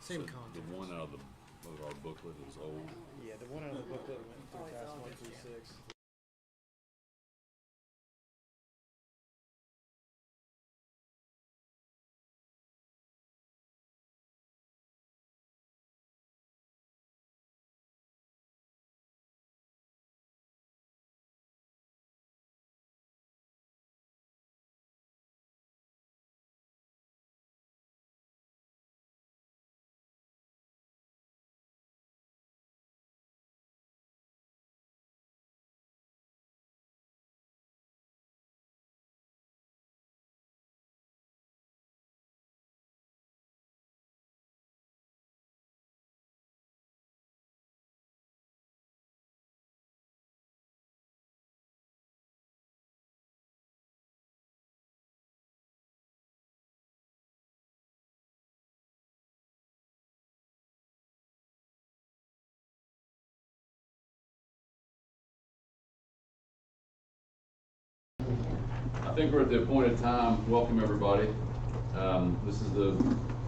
Same So content. the one out of our booklet is old. Yeah, the one out of the booklet went through task 1 through 6. I think we're at the appointed time. Welcome, everybody. This is the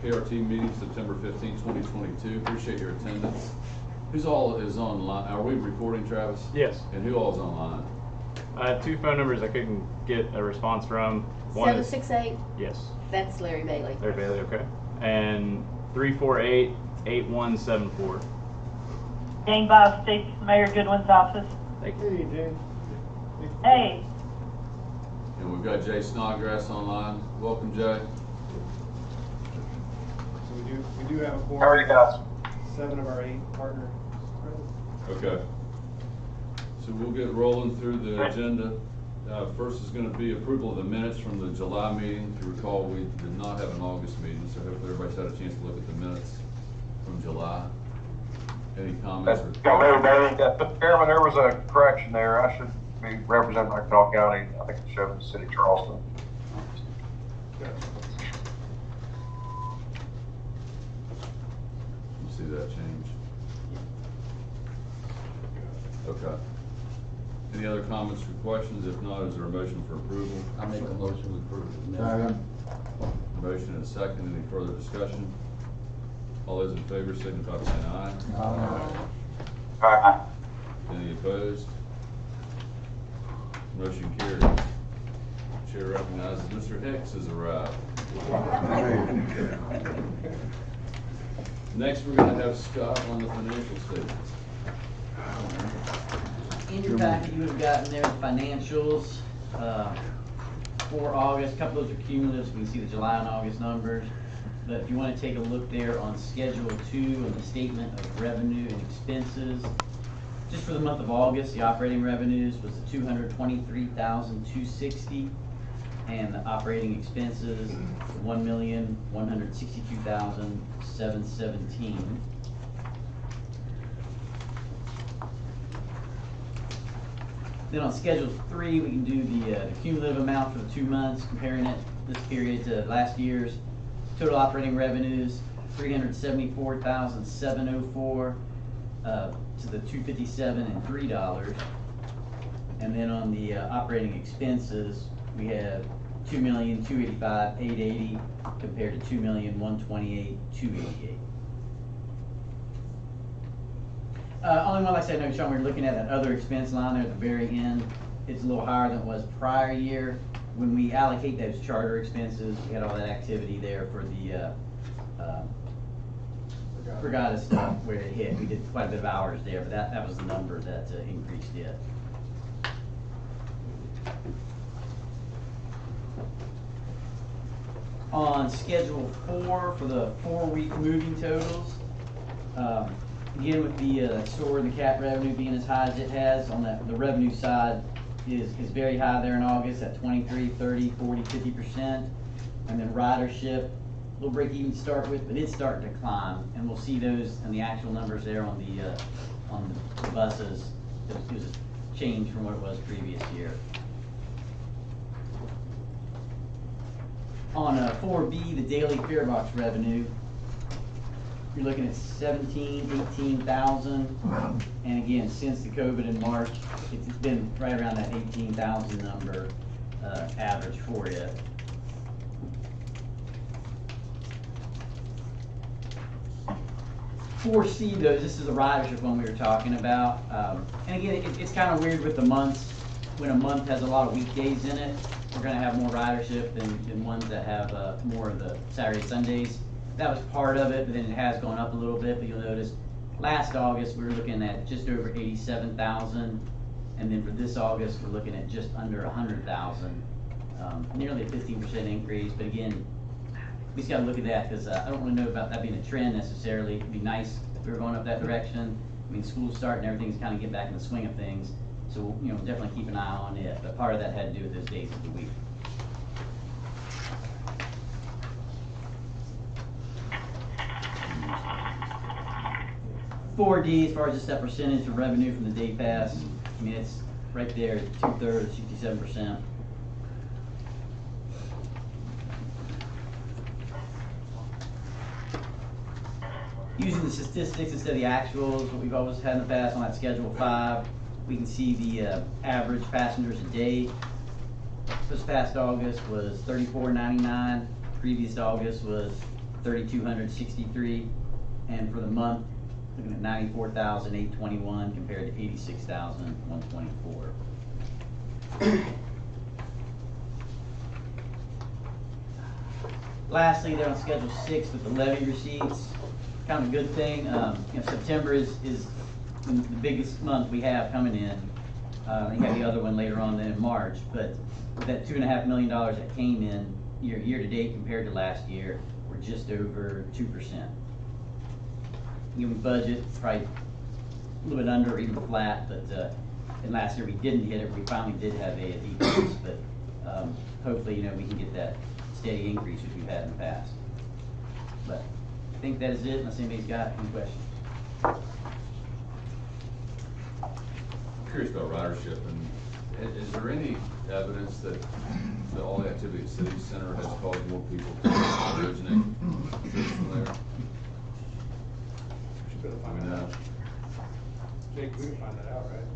KRT meeting, September 15, 2022. Appreciate your attendance. Who's all is online? Are we recording, Travis? Yes. And who all is online? I have two phone numbers I couldn't get a response from. One 768? Yes. That's Larry Bailey. Larry Bailey, okay. And 348-8174. Jane Bob States Mayor Goodwin's office. Thank you. Hey, Jane. Hey, And we've got Jay Snodgrass online. Welcome, Jay. So we do have a quorum. How are you guys? 7 of our 8 partners present. Okay. So we'll get rolling through the agenda. First is going to be approval of the minutes from the July meeting. If you recall, we did not have an August meeting, so hopefully everybody's had a chance to look at the minutes from July. Any comments or Mr. Chairman, there was a correction there. I should be representing Kanawha County. I think it showed the city of Charleston. You see that change? Okay. Any other comments or questions? If not, is there a motion for approval? I make a motion to approve. Motion and a second. Any further discussion? All those in favor signify by saying aye. Aye. Any opposed? Motion carries. Chair recognizes Mr. Hicks has arrived. Next, we're going to have Scott on the financial statements. In your packet, you have gotten there the financials for August. A couple of those are cumulative, so we can see the July and August numbers. But if you want to take a look there on Schedule 2 and the statement of revenue and expenses, just for the month of August, the operating revenues was $223,260, and the operating expenses $1,162,717. Then on Schedule 3, we can do the cumulative amount for the 2 months, comparing it this period to last year's. Total operating revenues, $374,704 to the $257.03. And then on the operating expenses, we have $2,285,880 compared to $2,128,288. Only one, like I said, I know, Sean, we were looking at that other expense line there at the very end. It's a little higher than it was prior year. When we allocate those charter expenses, we had all that activity there for the Regatta stuff where it hit. We did quite a bit of hours there, but that was the number that increased it. On Schedule 4 for the 4-week moving totals, again with the sword and the cat revenue being as high as it has, on the revenue side is very high there in August at 23, 30, 40, 50%. And then ridership, a little break even to start with, but it's starting to climb. And we'll see those and the actual numbers there on the buses. It was a change from what it was previous year. On 4B, the daily fare box revenue, you're looking at 18,000. And again, since the COVID in March, it's been right around that 18,000 number average for you. 4C though, this is the ridership one we were talking about. And again, it's kind of weird with the months. When a month has a lot of weekdays in it, we're gonna have more ridership than ones that have more of the Saturday, Sundays. That was part of it, but then it has gone up a little bit, but you'll notice last August, we were looking at just over 87,000. And then for this August, we're looking at just under 100,000. Nearly a 15% increase, but again, we just gotta look at that, because I don't really know about that being a trend necessarily. It'd be nice if we were going up that direction. I mean, school's starting, everything's kind of getting back in the swing of things. So, you know, definitely keep an eye on it, but part of that had to do with those days of the week. $4D, as far as just that percentage of revenue from the day pass, I mean, it's right there, 2/3, 67%. Using the statistics instead of the actuals, what we've always had in the past on that Schedule 5, we can see the average passengers a day. This past August was 3,499. Previous August was 3,263. And for the month, looking at 94,821 compared to 86,124. Lastly, they're on Schedule 6 with the levy receipts. Kind of a good thing. You know, September is the biggest month we have coming in. You have the other one later on then in March, but with that $2.5 million that came in year to date compared to last year, we're just over 2%. You know, we budget probably a little bit under or even flat, but and last year we didn't hit it. We finally did have a decrease, but hopefully, you know, we can get that steady increase which we've had in the past. But I think that is it, unless anybody's got any questions. I'm curious about ridership, and is there any evidence that all the activity at City Center has caused more people to originate from there? Should be able to find that out. Jake, we can find that out, right?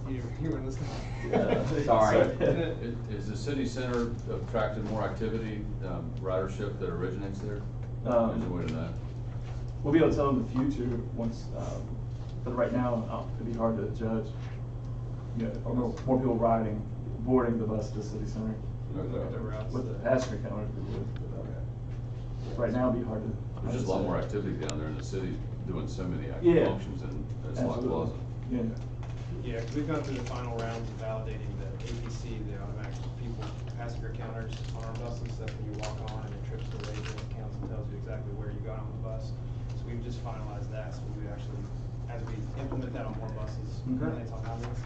You were listening. Sorry. Is the City Center attracted more activity, ridership that originates there? Is there a way to that? We'll be able to tell in the future once, but right now it'd be hard to judge. You know, more people boarding the bus to City Center. Look at the routes. With the passenger count, we would. Right now it'd be hard to. There's just a lot more activity down there in the city, doing so many Yeah. functions, and it's like Absolutely. Plaza. Yeah. Yeah, 'cause we've gone through the final rounds of validating the APC, the automatic passenger counters on our buses, that when you walk on and your trips to raise it counts and tells you exactly where you got on the bus. So we've just finalized that, so we actually, as we implement that on more buses, Okay. it's on how many?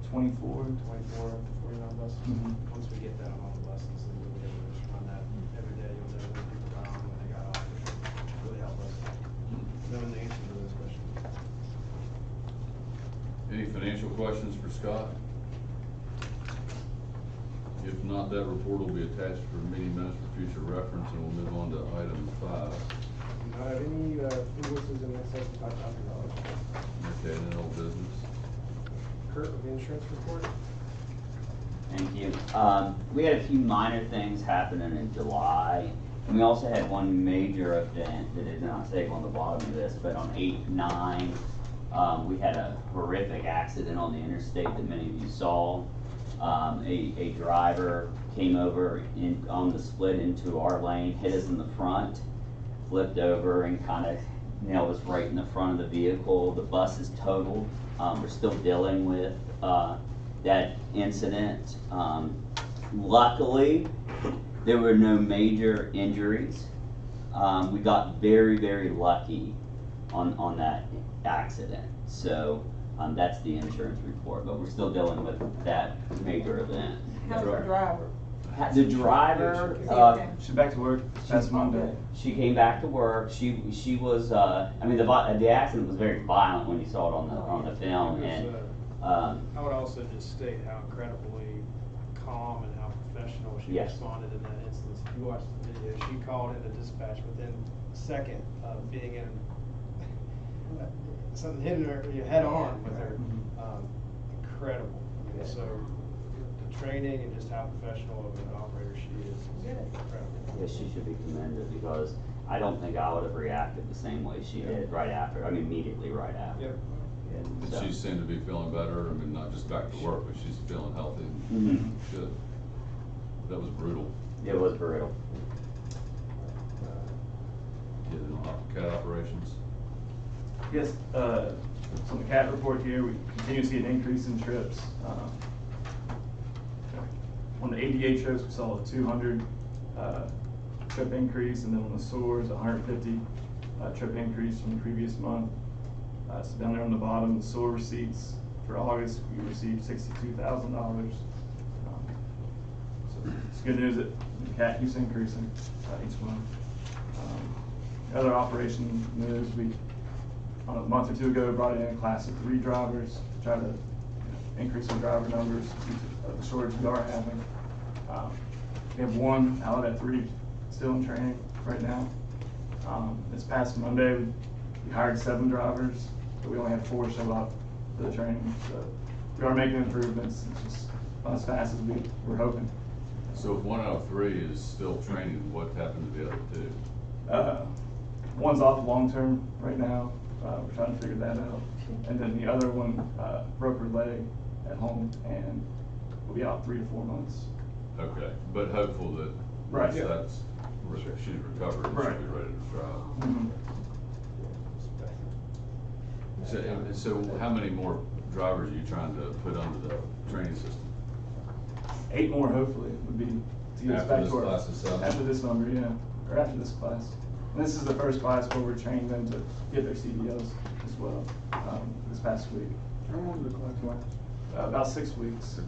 24. 24, 49 buses. Mhm. Once we get that on all the buses, then we'll be able to just run that every day. You'll know when people got on, when they got off. Really help us knowing the answer to those questions. Any financial questions for Scott? If not, that report will be attached for meeting minutes for future reference, and we'll move on to item 5. Do you have any invoices in excess of $5,000? Okay, and then old business. Kurt, with the insurance report? Thank you. We had a few minor things happening in July. And we also had one major event that is not stated on the bottom of this, but on 8/9, we had a horrific accident on the interstate that many of you saw. A driver came over on the split into our lane, hit us in the front, flipped over and kind of nailed us right in the front of the vehicle. The bus is totaled. We're still dealing with that incident. Luckily, there were no major injuries. We got very, very lucky on that accident. So that's the insurance report, but we're still dealing with that major event. How's the driver? The driver, She's back to work this past Monday. she came back to work. She was. I mean, the accident was very violent when you saw it on the film, and I would also just state how incredibly calm and how professional she Yes. responded in that instance. If you watch the video, she called into dispatch within a second of being in something hitting her head on with her. Incredible. I mean, so the training and just how professional of an operator she is incredible. yes, she should be commended because I don't think I would have reacted the same way she did right after, I mean, immediately right after. Yep. And So- she seemed to be feeling better, I mean, not just back to work, but she's feeling healthy. Mhm. Good. That was brutal. It was brutal. Getting cat operations. Yes, so the CAT report here, we continue to see an increase in trips. On the ADA trips, we saw a 200 trip increase, and then on the SOARs, 150 trip increase from the previous month. So down there on the bottom, the SOAR receipts for August, we received $62,000. So it's good news that the CAT keeps increasing each month. Other operation news, we, a month or two ago, brought in a class of 3 drivers to try to increase our driver numbers due to the shortage we are having. We have 1 out of 3 still in training right now. This past Monday, we hired 7 drivers, but we only had 4 show up for the training. So we are making improvements. It's just not as fast as we were hoping. So if 1 out of 3 is still training, what happened to the other 2? One's off long-term right now. We're trying to figure that out. And then the other one broke her leg at home and will be out 3 to 4 months. Okay, but hopeful that Right. once that's, she's recovered, and Right. she'll be ready to drive. Mhm. So how many more drivers are you trying to put under the training system? 8 more hopefully would be to get us After back this to our, class is done? after this number, yeah, or after this class. And this is the first class where we're training them to get their CDLs as well, this past week. How long did the class last? About 6 weeks.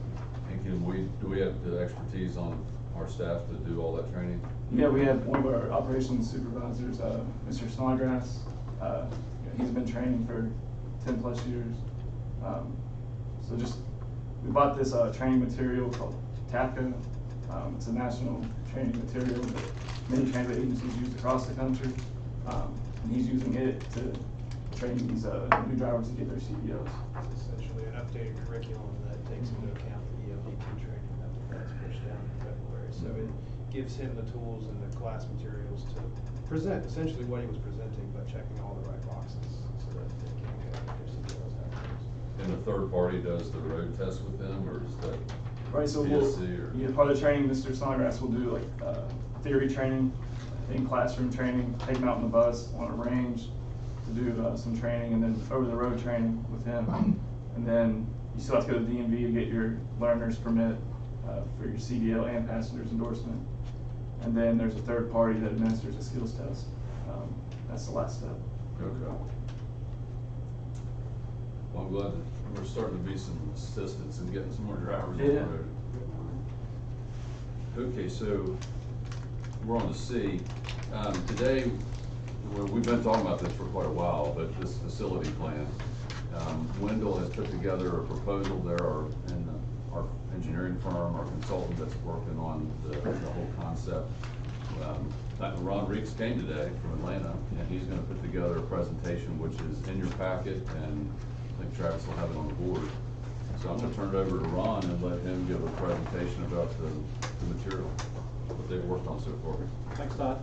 And do we have the expertise on our staff to do all that training? Yeah, we have one of our operations supervisors, Mr. Snodgrass. He's been training for 10+ years. So we bought this training material called TAPCO. It's a national training material that many transit agencies use across the country. And he's using it to train these new drivers to get their CDLs. It's essentially an updated curriculum that takes into account the ELD2 training that the Fed's pushed down in February. So it gives him the tools and the class materials to present essentially what he was presenting, but checking all the right boxes so that they can get their CDLs afterwards. And the third party does the road test with them, or is that? Right, so BSC or? yeah, part of the training, Mr. Snodgrass will do like theory training, in classroom training, take them out on the bus on a range to do some training, and then over the road training with him. And then you still have to go to the DMV to get your learner's permit for your CDL and passenger's endorsement. And then there's a third party that administers a skills test. That's the last step. Okay. Well, I'm glad that we're starting to be some assistance in getting some more drivers on the Yeah. road. Okay, so we're on to C. Today, we've been talking about this for quite a while, but this facility plan. Wendell has put together a proposal there, our engineering firm, our consultant that's working on the whole concept. Ron Reeks came today from Atlanta, and he's gonna put together a presentation which is in your packet, and I think Travis will have it on the board. So I'm gonna turn it over to Ron and let him give a presentation about the material, what they've worked on so far. Thanks, Todd.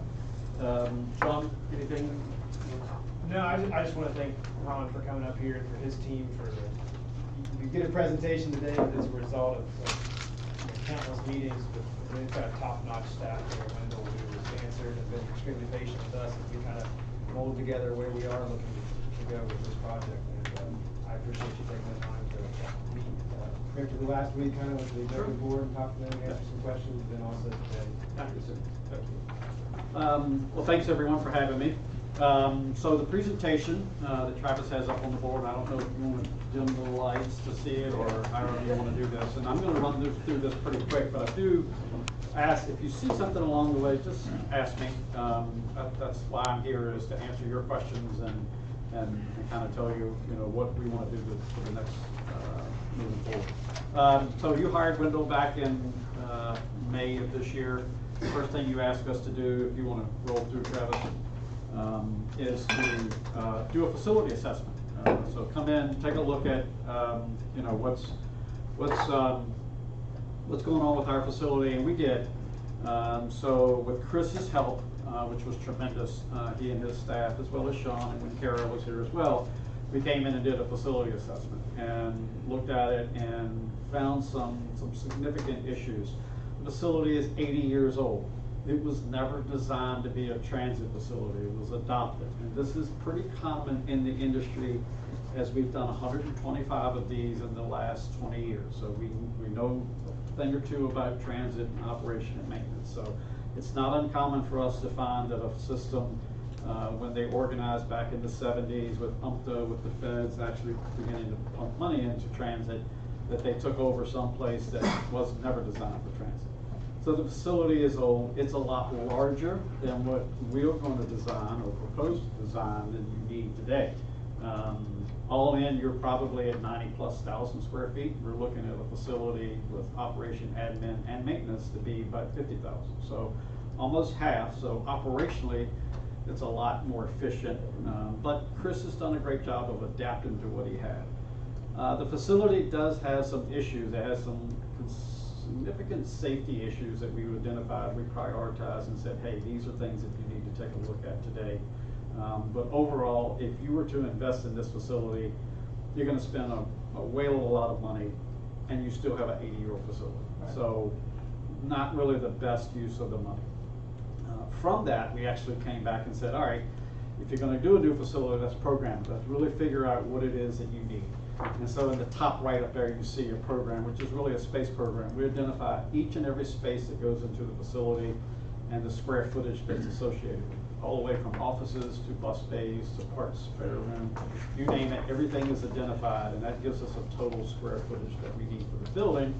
Sean, anything? No, I just want to thank Ron for coming up here and for his team for we did a presentation today that's a result of countless meetings with, we've got a top-notch staff here. Wendell, who was answered and been extremely patient with us as we kind of mold together where we are looking to go with this project. And I appreciate you taking the time to meet, particularly last week, kind of with the executive board and talk to them, answer some questions, and then also today. Thank you. Well, thanks everyone for having me. So the presentation that Travis has up on the board, I don't know if you want to dim the lights to see it or however you want to do this. And I'm going to run through this pretty quick, but I do ask, if you see something along the way, just ask me. That's why I'm here, is to answer your questions and kind of tell you, what we want to do for the next moving forward. So you hired Wendell back in May of this year. The first thing you asked us to do, if you want to roll through, Travis, is to do a facility assessment. So come in, take a look at what's going on with our facility, and we did. So with Chris's help, which was tremendous. He and his staff, as well as Sean, and when Kara was here as well, we came in and did a facility assessment and looked at it and found some significant issues. The facility is 80 years old. It was never designed to be a transit facility. It was adopted. And this is pretty common in the industry, as we've done 125 of these in the last 20 years. So we know a thing or two about transit and operation and maintenance. So it's not uncommon for us to find that a system, when they organized back in the 70s with UMTA, with the feds actually beginning to pump money into transit, that they took over someplace that was never designed for transit. So the facility is old. It's a lot larger than what we're going to design or propose to design than you need today. All in, you're probably at 90,000+ square feet. We're looking at a facility with operation, admin, and maintenance to be about 50,000. So almost half. So operationally, it's a lot more efficient. But Chris has done a great job of adapting to what he had. The facility does have some issues. It has some significant safety issues that we identified. We prioritized and said, hey, these are things that you need to take a look at today. But overall, if you were to invest in this facility, you're going to spend a whale of a lot of money, and you still have an 80-year-old facility. Right. So not really the best use of the money. From that, we actually came back and said, all right, if you're going to do a new facility, let's program it. Let's really figure out what it is that you need. And so in the top right up there, you see a program, which is really a space program. We identify each and every space that goes into the facility and the square footage that's associated with it, all the way from offices to bus bays to parts, spare room, you name it, everything is identified, and that gives us a total square footage that we need for the building,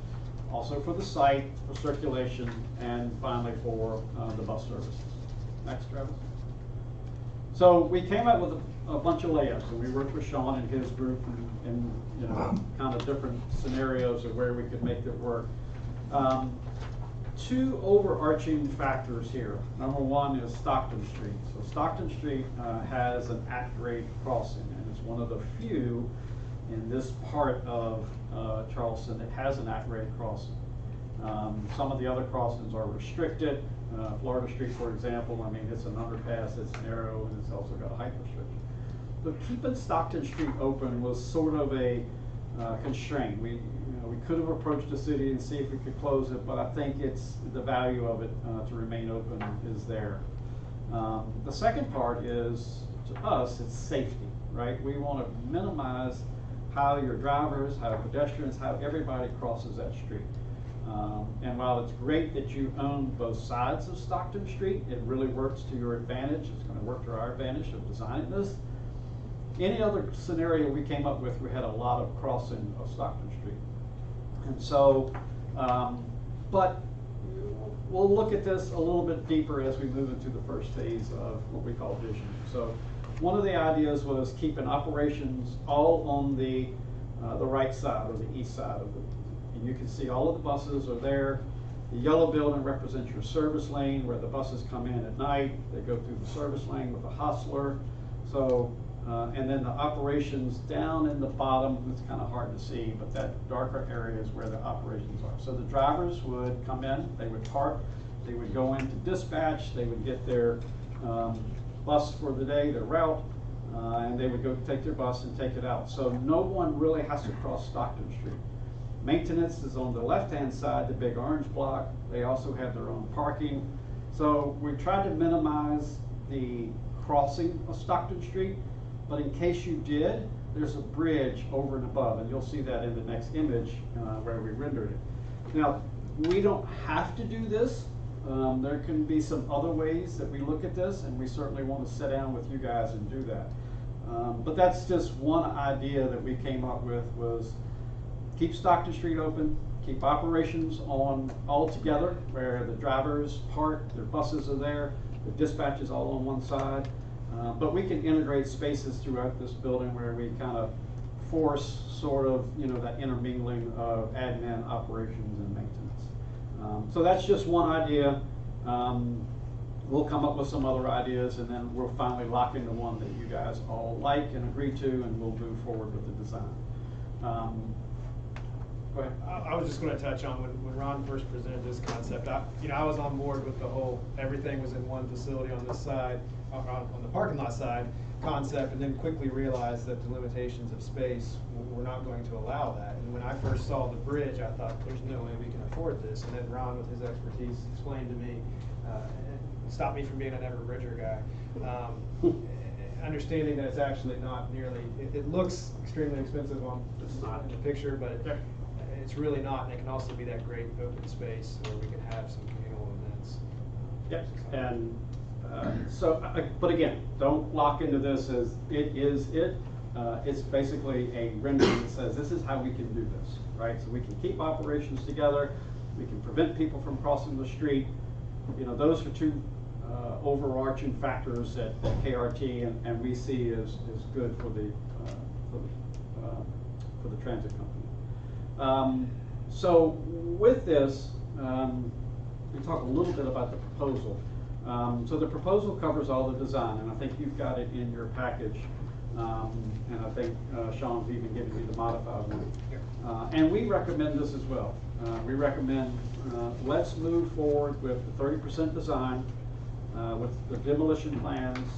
also for the site, for circulation, and finally for the bus services. Next, Travis. So we came up with a bunch of layouts, and we worked with Sean and his group and you know, kind of different scenarios of where we could make it work. Two overarching factors here. Number one is Stockton Street. So Stockton Street has an at-grade crossing, and it's one of the few in this part of Charleston that has an at-grade crossing. Some of the other crossings are restricted. Florida Street, for example, I mean, it's an underpass, it's narrow, and it's also got a height restriction. But keeping Stockton Street open was sort of a constraint. We could have approached the city and see if we could close it, but I think it's the value of it to remain open is there. The second part is, to us, it's safety, right? We want to minimize how your drivers, how pedestrians, how everybody crosses that street. And while it's great that you own both sides of Stockton Street, it really works to your advantage. It's going to work to our advantage of designing this. Any other scenario we came up with, we had a lot of crossing of Stockton Street. And so, but we'll look at this a little bit deeper as we move into the first phase of what we call vision. So one of the ideas was keeping operations all on the right side, or the east side of it. And you can see all of the buses are there. The yellow building represents your service lane where the buses come in at night. They go through the service lane with a hostler. So, and then the operations down in the bottom, it's kind of hard to see, but that darker area is where the operations are. So the drivers would come in, they would park, they would go into dispatch, they would get their bus for the day, their route, and they would go take their bus and take it out. So no one really has to cross Stockton Street. Maintenance is on the left-hand side, the big orange block. They also have their own parking. So we tried to minimize the crossing of Stockton Street, but in case you did, there's a bridge over and above, and you'll see that in the next image where we rendered it. Now, we don't have to do this. There can be some other ways that we look at this, and we certainly want to sit down with you guys and do that. But that's just one idea that we came up with, was keep Stockton Street open, keep operations on all together, where the drivers park, their buses are there, the dispatch is all on one side. But we can integrate spaces throughout this building where we kind of force sort of, you know, that intermingling of admin, operations, and maintenance. So that's just one idea. We'll come up with some other ideas, and then we'll finally lock into one that you guys all like and agree to, and we'll move forward with the design. Go ahead. I was just gonna touch on when Ron first presented this concept, I was on board with the whole, everything was in one facility on this side, on the parking lot side concept, and then quickly realized that the limitations of space were not going to allow that. And when I first saw the bridge, I thought, there's no way we can afford this. And then Ron, with his expertise, explained to me, stopped me from being a never bridger guy. Understanding that it's actually not nearly, it looks extremely expensive on in the picture, but it's really not, and it can also be that great open space where we can have some communal events. Yep, and but again, don't lock into this as it is it. It's basically a rendering that says this is how we can do this, right? So we can keep operations together, we can prevent people from crossing the street. You know, those are two overarching factors that KRT and we see is good for the transit company. So with this, we talk a little bit about the proposal. So the proposal covers all the design, and I think you've got it in your package. And I think Sean's even given you the modified one. And we recommend this as well. We recommend let's move forward with the 30% design, with the demolition plans,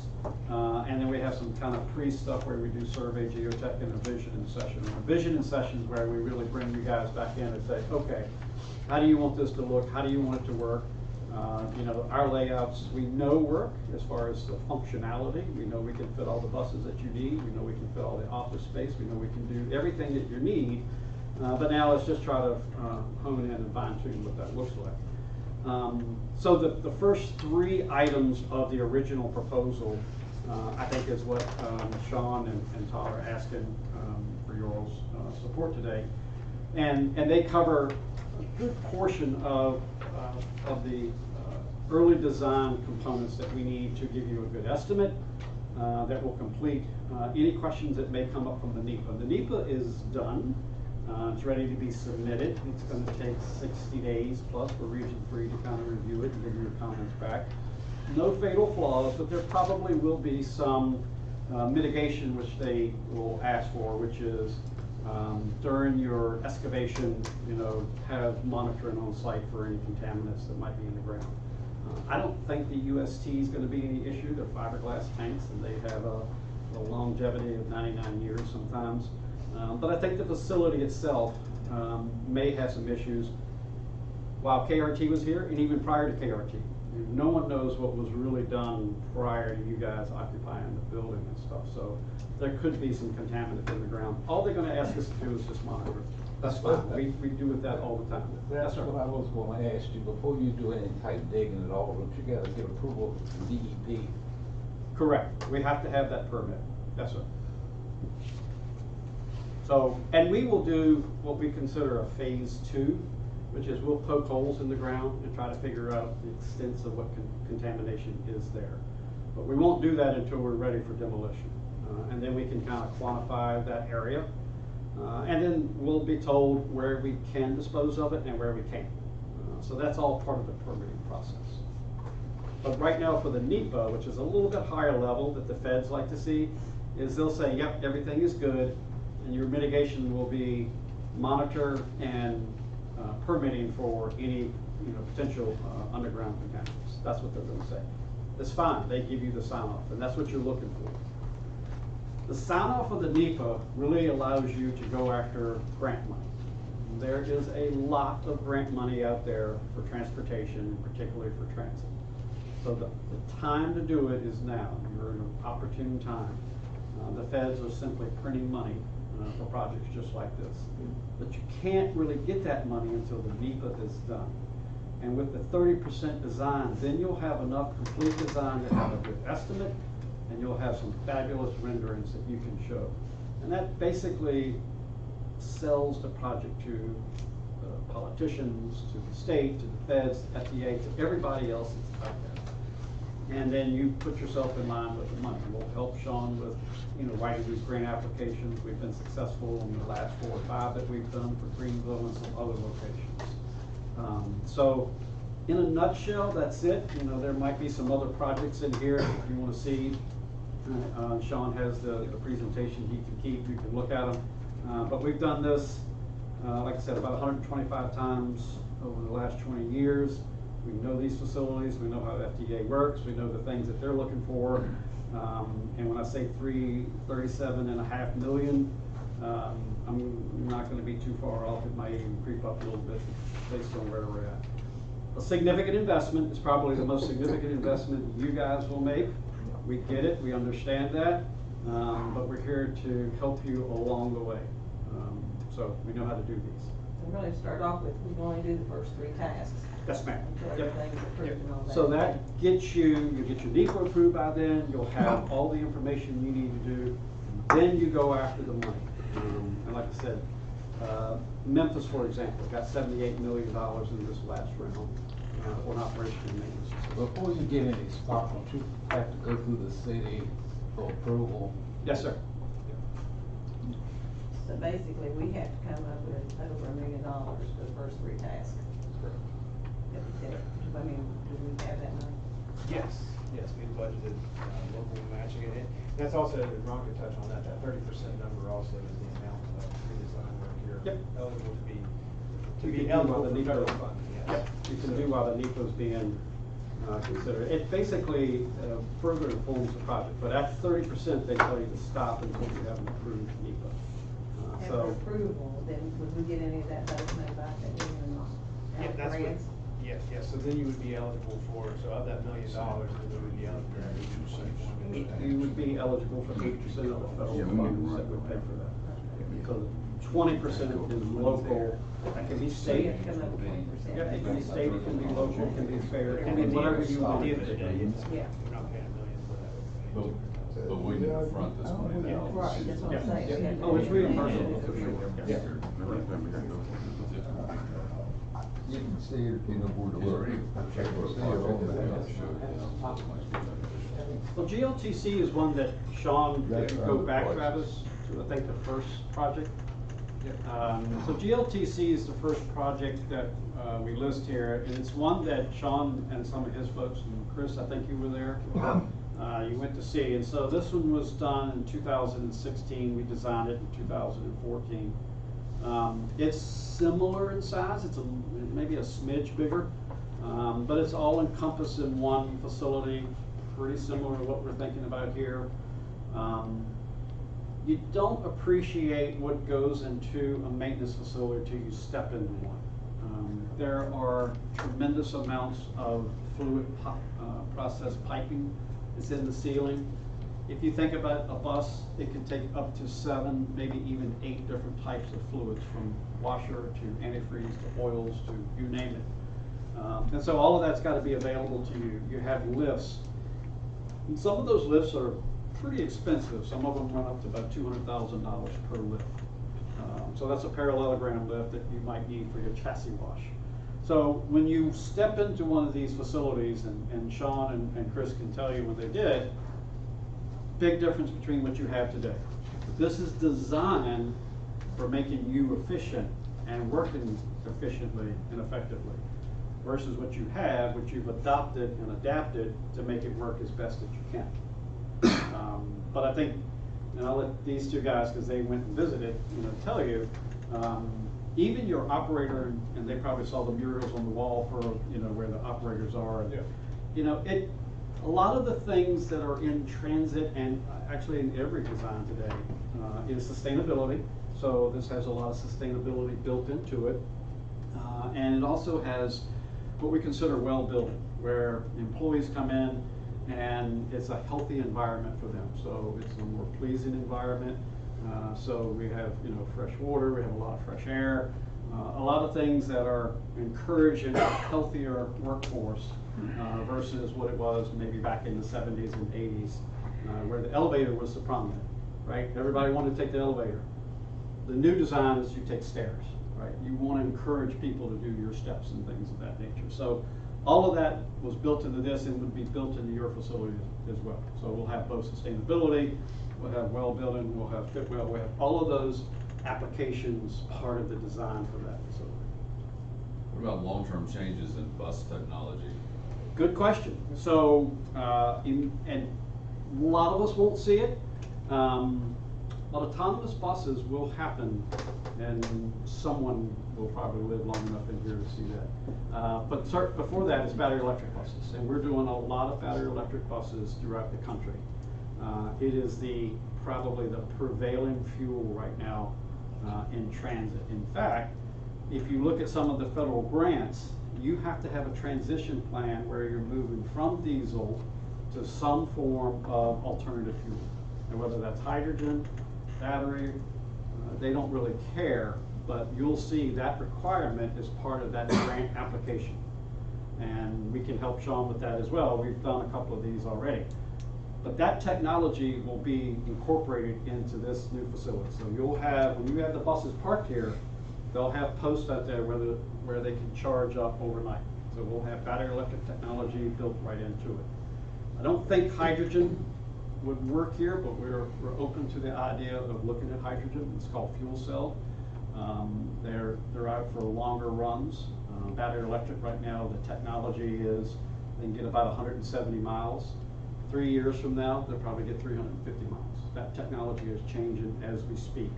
and then we have some kind of pre-stuff where we do survey, geotech, and a vision in session. And a vision in session is where we really bring you guys back in and say, okay, how do you want this to look? How do you want it to work? You know, our layouts, we know work as far as the functionality. We know we can fit all the buses that you need. We know we can fit all the office space. We know we can do everything that you need. But now let's just try to hone in and fine tune what that looks like. So the first three items of the original proposal, I think is what Sean and Todd are asking for your support today. And they cover a good portion of the early design components that we need to give you a good estimate that will complete any questions that may come up from the NEPA. The NEPA is done. It's ready to be submitted. It's going to take 60 days plus for Region 3 to kind of review it and give you your comments back. No fatal flaws, but there probably will be some mitigation which they will ask for, which is during your excavation, you know, have monitoring on site for any contaminants that might be in the ground. I don't think the UST is going to be any issue. They're fiberglass tanks and they have a longevity of 99 years sometimes. But I think the facility itself may have some issues. While KRT was here, and even prior to KRT, no one knows what was really done prior to you guys occupying the building and stuff. So there could be some contaminants in the ground. All they're going to ask us to do is just monitor. That's fine. We do with that all the time. That's what I was going to ask you. Before you do any type digging at all, don't you got to get approval from DEP? Correct. We have to have that permit. Yes, sir. So, and we will do what we consider a phase 2, which is we'll poke holes in the ground and try to figure out the extents of what contamination is there. But we won't do that until we're ready for demolition. And then we can kind of quantify that area. And then we'll be told where we can dispose of it and where we can't. So that's all part of the permitting process. But right now for the NEPA, which is a little bit higher level that the feds like to see, is they'll say, yep, everything is good, and your mitigation will be monitor and permitting for any potential underground contaminants. That's what they're going to say. That's fine. They give you the sign-off, and that's what you're looking for. The sign-off of the NEPA really allows you to go after grant money. There is a lot of grant money out there for transportation, particularly for transit. So the time to do it is now. You're in an opportune time. The feds are simply printing money for projects just like this. But you can't really get that money until the NEPA is done. And with the 30% design, then you'll have enough complete design to have a good estimate, and you'll have some fabulous renderings that you can show. And that basically sells the project to the politicians, to the state, to the feds, FDA, to everybody else that's out there. And then you put yourself in line with the money. We'll help Sean with writing these grant applications. We've been successful in the last 4 or 5 that we've done for Greenville and some other locations. So in a nutshell, that's it. There might be some other projects in here if you want to see. Sean has the presentation he can keep. You can look at them. But we've done this Like I said, about 125 times over the last 20 years. We know these facilities, we know how FDA works, we know the things that they're looking for. And when I say 37.5 million, I'm not gonna be too far off. It might even creep up a little bit based on where we're at. A significant investment. It's probably the most significant investment you guys will make. We get it, we understand that, but we're here to help you along the way. So we know how to do these. We're going to start off with, we can only do the first 3 tasks. Yes, ma'am. Until Yep. everything's approved and all that. So that gets you get your NEPA approved by then, you'll have all the information you need to do, then you go after the money. And like I said, Memphis, for example, got $78 million in this last round on operation and maintenance. Before you get any stock, don't you have to go through the city for approval? Yes, sir. So basically, we have to come up with over $1 million for the first 3 tasks. I mean, do we have that money? Yes, we budgeted local matching it. That's also, Ron could touch on that 30% number also is the amount of redesign work you're eligible to be eligible for federal funding. Yes. Yep, you can do while the NEPA is being considered. It basically further informs the project, but at 30%, they tell you to stop until you have an approved NEPA. After approval, then would we get any of that budget money back that we or not? Yeah, that's what, Grants? yes, so then you would be eligible for, so of that $1 million, then you would be eligible for You would be eligible for 8% of the federal funds that would pay for that. So 20% is local, that can be So you state. have to come up with 20%. Yeah, it can be state, it can be local, it can be fair, it can be whatever you want to do. Yeah. We're not paying $1 million for that. But we need to front this money now. Right, that's what I'm saying. You have to- Oh, it's reimbursable for sure. Yeah. You can see it if you know where to look. You can see it on the Well, GLTC is one that Sean, if you go back, Travis, to I think the first project. So GLTC is the first project that we list here, and it's one that Sean and some of his folks, and Chris, I think you were there, you went to see. And so this one was done in 2016. We designed it in 2014. It's similar in size. It's maybe a smidge bigger, but it's all encompassed in one facility, pretty similar to what we're thinking about here. You don't appreciate what goes into a maintenance facility until you step into one. There are tremendous amounts of fluid process piping that's in the ceiling. If you think about a bus, it can take up to 7, maybe even 8 different types of fluids, from washer to antifreeze to oils to you name it. And so all of that's got to be available to you. You have lifts. And some of those lifts are pretty expensive. Some of them run up to about $200,000 per lift. So that's a parallelogram lift that you might need for your chassis wash. So when you step into one of these facilities, and Sean and Chris can tell you when they did, big difference between what you have today. This is designed for making you efficient and working efficiently and effectively, versus what you have, which you've adopted and adapted to make it work as best that you can. But I think, and I'll let these two guys, because they went and visited, tell you, even your operator, and they probably saw the murals on the wall for, where the operators are. And, a lot of the things that are in transit, and actually in every design today, is sustainability. So this has a lot of sustainability built into it. And it also has what we consider well building, where employees come in and it's a healthy environment for them. So it's a more pleasing environment. So we have, fresh water, we have a lot of fresh air, a lot of things that are encouraging a healthier workforce versus what it was maybe back in the 70s and 80s, where the elevator was the prominent, right? Everybody wanted to take the elevator. The new design is you take stairs, right? You want to encourage people to do your steps and things of that nature. So all of that was built into this and would be built into your facility as well. So we'll have both sustainability, we'll have well building, we'll have fit well, we'll have all of those applications part of the design for that facility. What about long-term changes in bus technology? Good question. So, and a lot of us won't see it. But autonomous buses will happen, and someone will probably live long enough in here to see that. But before that, it's battery electric buses, and we're doing a lot of battery electric buses throughout the country. It is probably the prevailing fuel right now in transit. In fact, if you look at some of the federal grants, you have to have a transition plan where you're moving from diesel to some form of alternative fuel. And whether that's hydrogen, battery, they don't really care, but you'll see that requirement is part of that grant application. And we can help Sean with that as well. We've done a couple of these already. But that technology will be incorporated into this new facility. So you'll have, when you have the buses parked here, they'll have posts out there where they can charge up overnight. So we'll have battery electric technology built right into it. I don't think hydrogen would work here, but we're open to the idea of looking at hydrogen. It's called fuel cell. They're out for longer runs. Battery electric right now, the technology is they can get about 170 miles. 3 years from now, they'll probably get 350 miles. That technology is changing as we speak.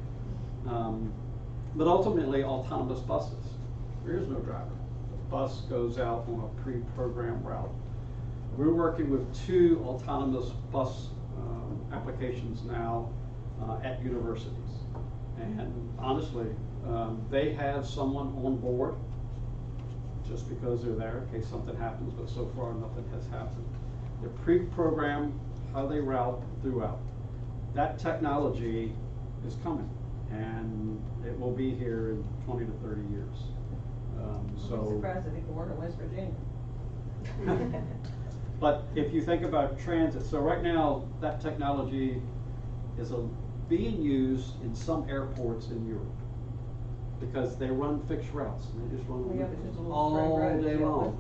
But ultimately, autonomous buses. There is no driver. The bus goes out on a pre-programmed route. We're working with 2 autonomous bus applications now at universities. And honestly, they have someone on board just because they're there in case something happens, but so far nothing has happened. They're pre-programmed how they route throughout. That technology is coming, and it will be here in 20 to 30 years. I'm surprised that it could work in West Virginia. But if you think about transit, so right now, that technology is being used in some airports in Europe because they run fixed routes, and they just run all day long.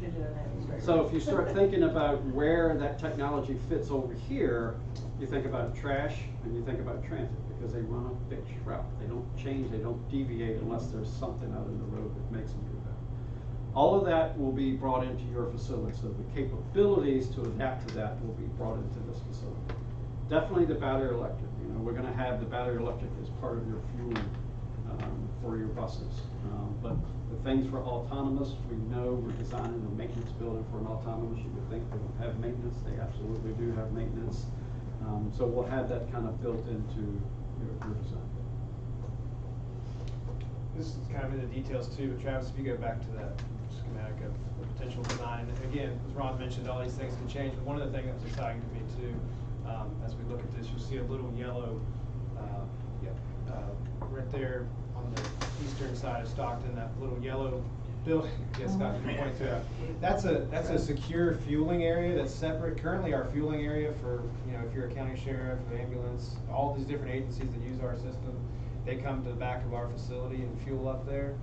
So if you start thinking about where that technology fits over here, you think about trash and you think about transit because they run a fixed route. They don't change, they don't deviate unless there's something out in the road that makes them do that. All of that will be brought into your facility, so the capabilities to adapt to that will be brought into this facility. Definitely the battery electric. You know, we're going to have the battery electric as part of your fuel for your buses. But the things for autonomous, we know we're designing a maintenance building for an autonomous. You would think they don't have maintenance. They absolutely do have maintenance. So we'll have that kind of built into your design. This is kind of in the details too, but Travis, if you go back to that schematic of the potential design, and again, as Ron mentioned, all these things can change, but one of the things that was exciting to me too, as we look at this, you'll see a little yellow, right there on the eastern side of Stockton, that little yellow building, yes, Scott, you can point to it. That's a secure fueling area that's separate. Currently, our fueling area for, you know, if you're a county sheriff, ambulance, all these different agencies that use our system, they come to the back of our facility and fuel up there.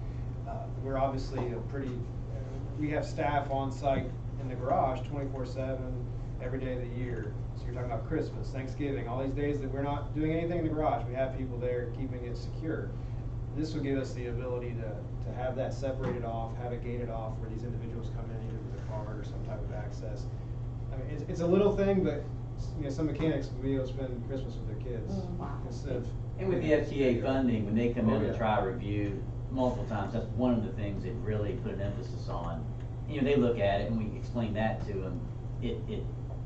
We're obviously we have staff on site in the garage 24/7 every day of the year. So you're talking about Christmas, Thanksgiving, all these days that we're not doing anything in the garage. We have people there keeping it secure. This will give us the ability to have that separated off, have it gated off where these individuals come in either with a card or some type of access. I mean, it's a little thing, but you know, some mechanics will be able to spend Christmas with their kids instead of. And with the FTA funding, when they come in yeah. to try review multiple times, that's one of the things they really put an emphasis on. You know, they look at it and we explain that to them. It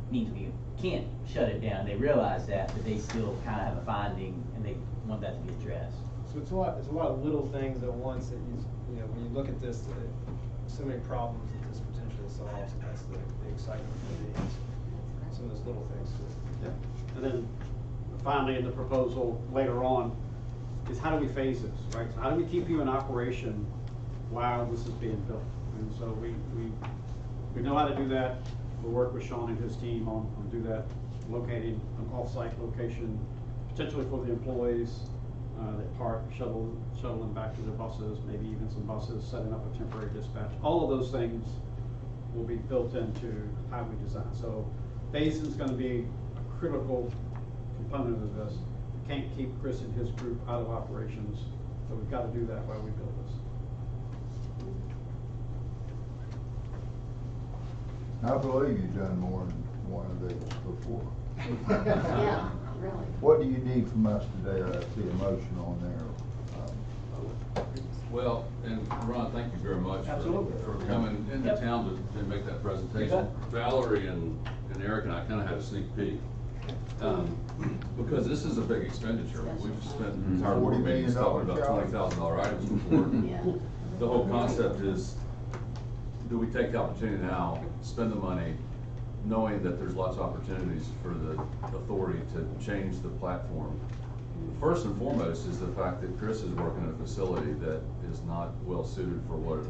means we can't shut it down. They realize that, but they still kind of have a finding and they want that to be addressed. So it's a lot of little things at once that you know, when you look at this, so many problems that this potentially solves. That's the excitement for these, some of those little things to it. Yeah. And then finally in the proposal later on is how do we phase this, right? So how do we keep you in operation while this is being built? And so we know how to do that. We'll work with Sean and his team on do that, locating an off-site location, potentially for the employees that park, shuttle them back to their buses, maybe even some buses, setting up a temporary dispatch. All of those things will be built into how we design. So phasing is going to be a critical component of this. We can't keep Chris and his group out of operations, so we've got to do that while we build this. I believe you've done more than one of these before. Yeah. Really? What do you need from us today? I see a motion on there. Well, and Ron, thank you very much Absolutely. for coming into Yep. town to make that You presentation. bet. Valerie and Eric and I kind of had a sneak peek. Because this is a big expenditure. We've spent entire board $40 meetings talking about million $20,000 items before. Yeah. The whole concept is, do we take the opportunity now, spend the money, knowing that there's lots of opportunities for the authority to change the platform? First and foremost is the fact that Chris is working in a facility that is not well suited for what it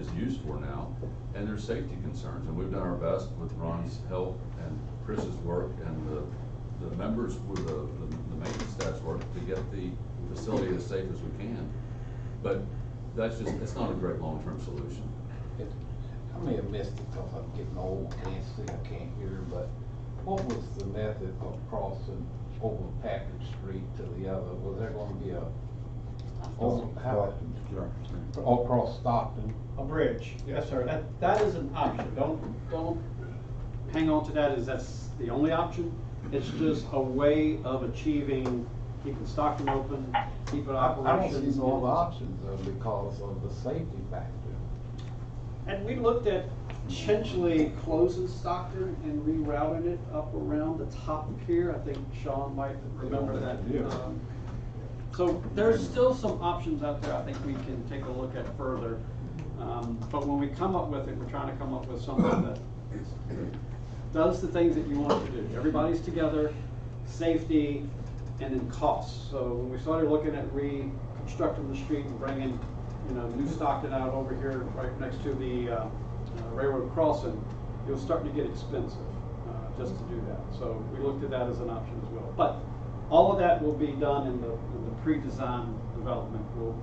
is used for now, and there's safety concerns, and we've done our best with Ron's help and Chris's work and the members with the maintenance staff's work to get the facility as safe as we can. But that's just, it's not a great long-term solution. I may have missed it because I'm getting old, can't see, I can't hear, but what was the method of crossing over Packard Street to the other? Was there gonna be across Stockton? A bridge, yes, sir. That is an option. Don't hang on to that as that's the only option. It's just a way of achieving, keeping Stockton open, keeping I operations. don't see no other options because of the safety factor. And we looked at potentially closing Stockton and rerouting it up around the top pier. I think Sean might remember that. Yeah. So there's still some options out there I think we can take a look at further. But when we come up with it, we're trying to come up with something that does the things that you want it to do. Everybody's together, safety, and then costs. So when we started looking at reconstructing the street and bringing, new Stockton out over here right next to the railroad crossing, it was starting to get expensive just to do that. So we looked at that as an option as well. But all of that will be done in the pre-design development. We'll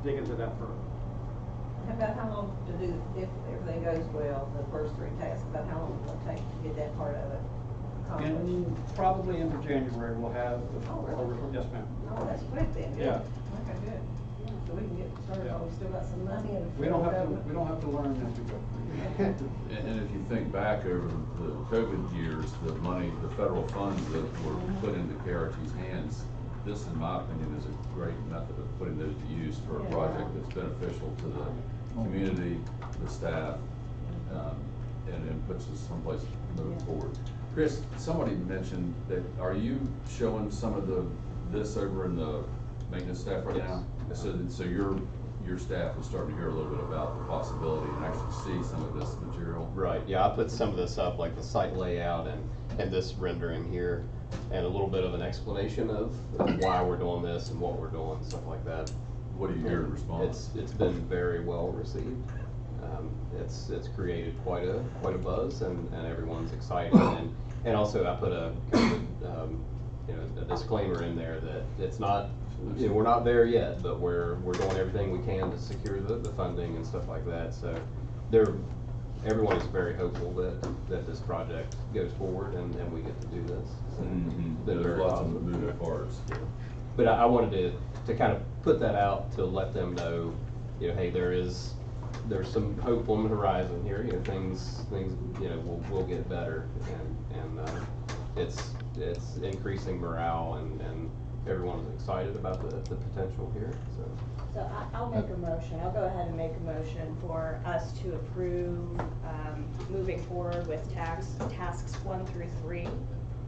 dig into that further. How about how long to do, if everything goes well, the first 3 tasks, about how long will it take to get that part of it accomplished? And probably into January, we'll have the, Oh, really? yes, ma'am. Oh, that's quick then, good. Yeah. Okay, good. So we can get started, Yeah. while we still got some money in the. We don't have to learn as we go. And if you think back over the COVID years, the money, the federal funds that were put into KRT's hands, this, in my opinion, is a great method of putting those to use for a Yeah. project that's beneficial to the community, the staff, and then puts us someplace to move forward. Chris, somebody mentioned that, are you showing some of this over in the maintenance staff right now? So your staff is starting to hear a little bit about the possibility and actually see some of this material? Right, yeah, I put some of this up, like the site layout and this rendering here, and a little bit of an explanation of why we're doing this and what we're doing, stuff like that. What do you hear in response? It's been very well received. It's created quite a buzz, and everyone's excited. And also I put a kind of a disclaimer in there that it's not, we're not there yet, but we're doing everything we can to secure the funding and stuff like that. So everyone is very hopeful that this project goes forward and we get to do this. So There's lots of moving parts. But I wanted to kind of put that out to let them know, hey, there's some hope on the horizon here. Things will get better, and it's increasing morale, and everyone's excited about the potential here. So I'll make a motion. I'll go ahead and make a motion for us to approve moving forward with tasks 1 through 3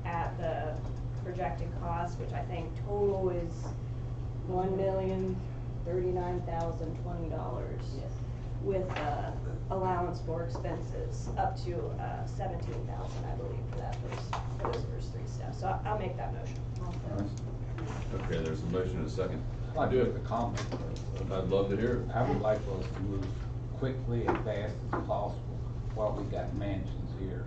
at the projected cost, which I think total is $1,039,020. Yes. With allowance for expenses up to $17,000, I believe, for those first 3 steps. So I'll make that motion. Okay, there's a motion and a second. I do have a comment. I'd love to hear it. I would like for us to move quickly and fast as possible while we got mansions here,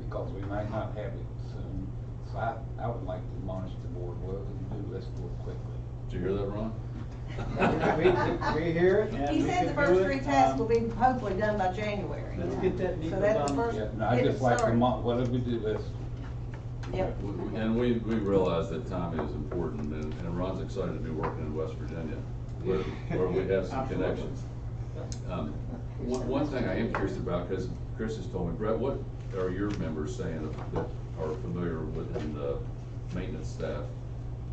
because we might not have it soon. So I would like to admonish the board, well, let's do it quickly. Did you hear that, Ron? We hear it, and He we said can the first do 3 it. tasks will be hopefully done by January. Let's get that So that's the first, Yeah, no, I get it just like to, started. whatever we do, let's. Yep. And we realize that time is important, and Ron's excited to be working in West Virginia, where we have some Absolutely. connections. One thing I am curious about, because Chris has told me, Brett, what are your members saying that are familiar with maintenance staff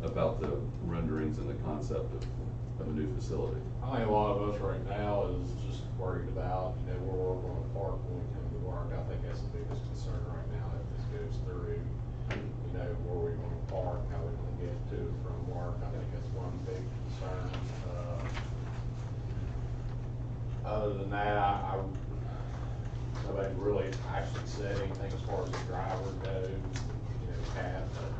about the renderings and the concept of a new facility? I think a lot of us right now is just worried about, we're working on a park when we come to work. I think that's the biggest concern right now, if this goes through, where we want to park, how we want to get to and from work. I think that's one big concern. Other than that, nobody really actually said anything as far as the driver goes, Cat, but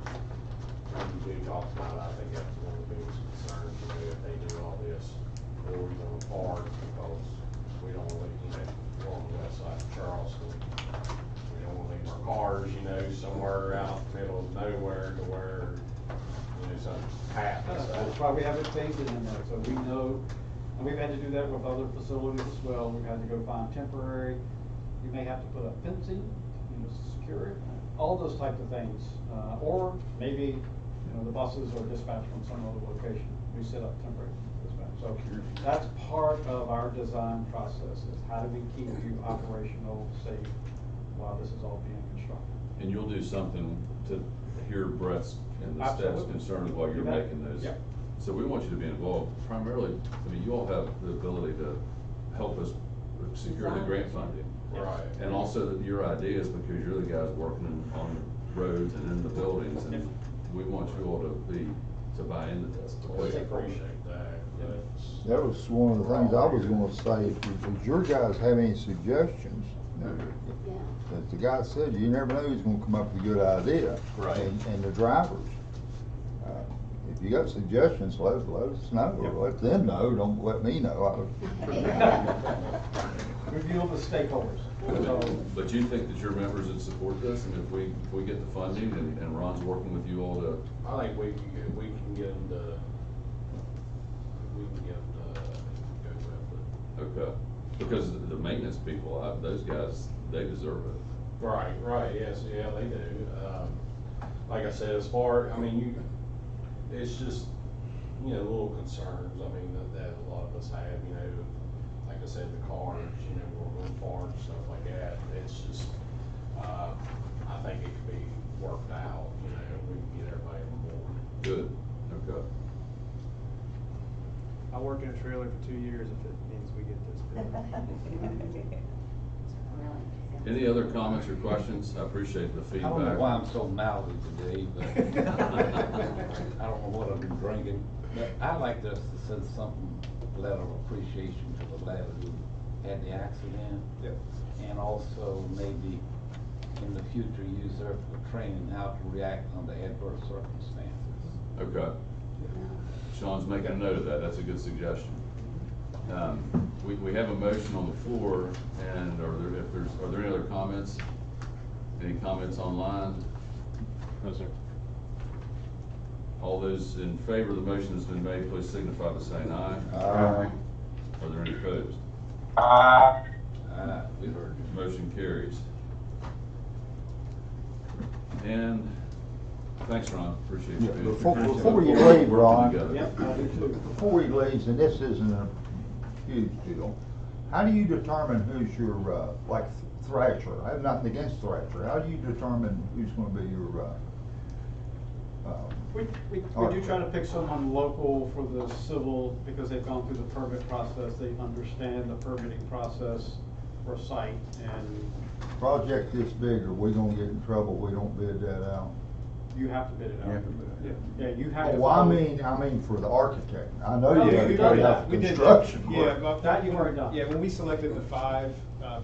when we talked about it, I think that's one of the biggest concerns, if they do all this, where we want to park, because we don't want to, we're on the west side of Charleston. We don't want to leave our cars, somewhere out in the middle of nowhere to where, something happens. That's why we have it painted in there, so we know, and we've had to do that with other facilities as well. We've had to go find temporary, you may have to put up fencing, secure it, all those types of things. Or maybe, the buses are dispatched from some other location. We set up temporary dispatch. So that's part of our design process, is how do we keep you operational, safe, while this is all being constructed. And you'll do something to hear Brett's and the staff's Absolutely. concerns while you're You bet. making those. Yep. So we want you to be involved primarily, you all have the ability to help us secure the grant funding. Right. And also your ideas, because you're the guys working on the roads and in the buildings, and we want you all to buy into this. We appreciate that. But That was one of the things I was gonna say, is your guys have any suggestions? As the guy said, you never know who's gonna come up with a good idea. Right. And the drivers. If you got suggestions, let us know, or let them know, don't let me know. Review of the stakeholders. But you think that your members would support this, and if we get the funding and Ron's working with you all to? I think we can get them to go with it. Okay, because the maintenance people, those guys, they deserve it. Right, yes, yeah, they do. Like I said, it's just, little concerns, that a lot of us have, like I said, the cars, we're going far and stuff like that. It's just, I think it could be worked out, we can get everybody on board. Good, okay. I'll work in a trailer for 2 years if it means we get this built. Any other comments or questions? I appreciate the feedback. I don't know why I'm so mouthy today, but I don't know what I've been drinking. But I'd like us to send something, letter of appreciation to the lad who had the accident. Yep. And also maybe in the future use her for training how to react under adverse circumstances. Okay. Sean's making a note of that. That's a good suggestion. We have a motion on the floor, and are there any other comments? Any comments online? No, sir. All those in favor of the motion that's been made, please signify by saying aye. Aye. Are there any opposed? We heard you. Motion carries. And thanks, Ron. Appreciate you. Yeah, being before here. you Working leave, Ron. together. Yep, I do too. Before he leaves, and this isn't a huge deal, how do you determine who's your, like Thrasher? I have nothing against Thrasher. How do you determine who's gonna be your, We do try to pick someone local for the civil, because they've gone through the permit process, they understand the permitting process for a site, and project this big, are we gonna get in trouble if we don't bid that out? you have to bid it out. You have to bid it out. Yeah, you have to. Oh, I follow- mean for the architect. I know No, you we gotta did cut that. out We did construction that. Yeah, work. but That you've already done. Yeah, when we selected the 5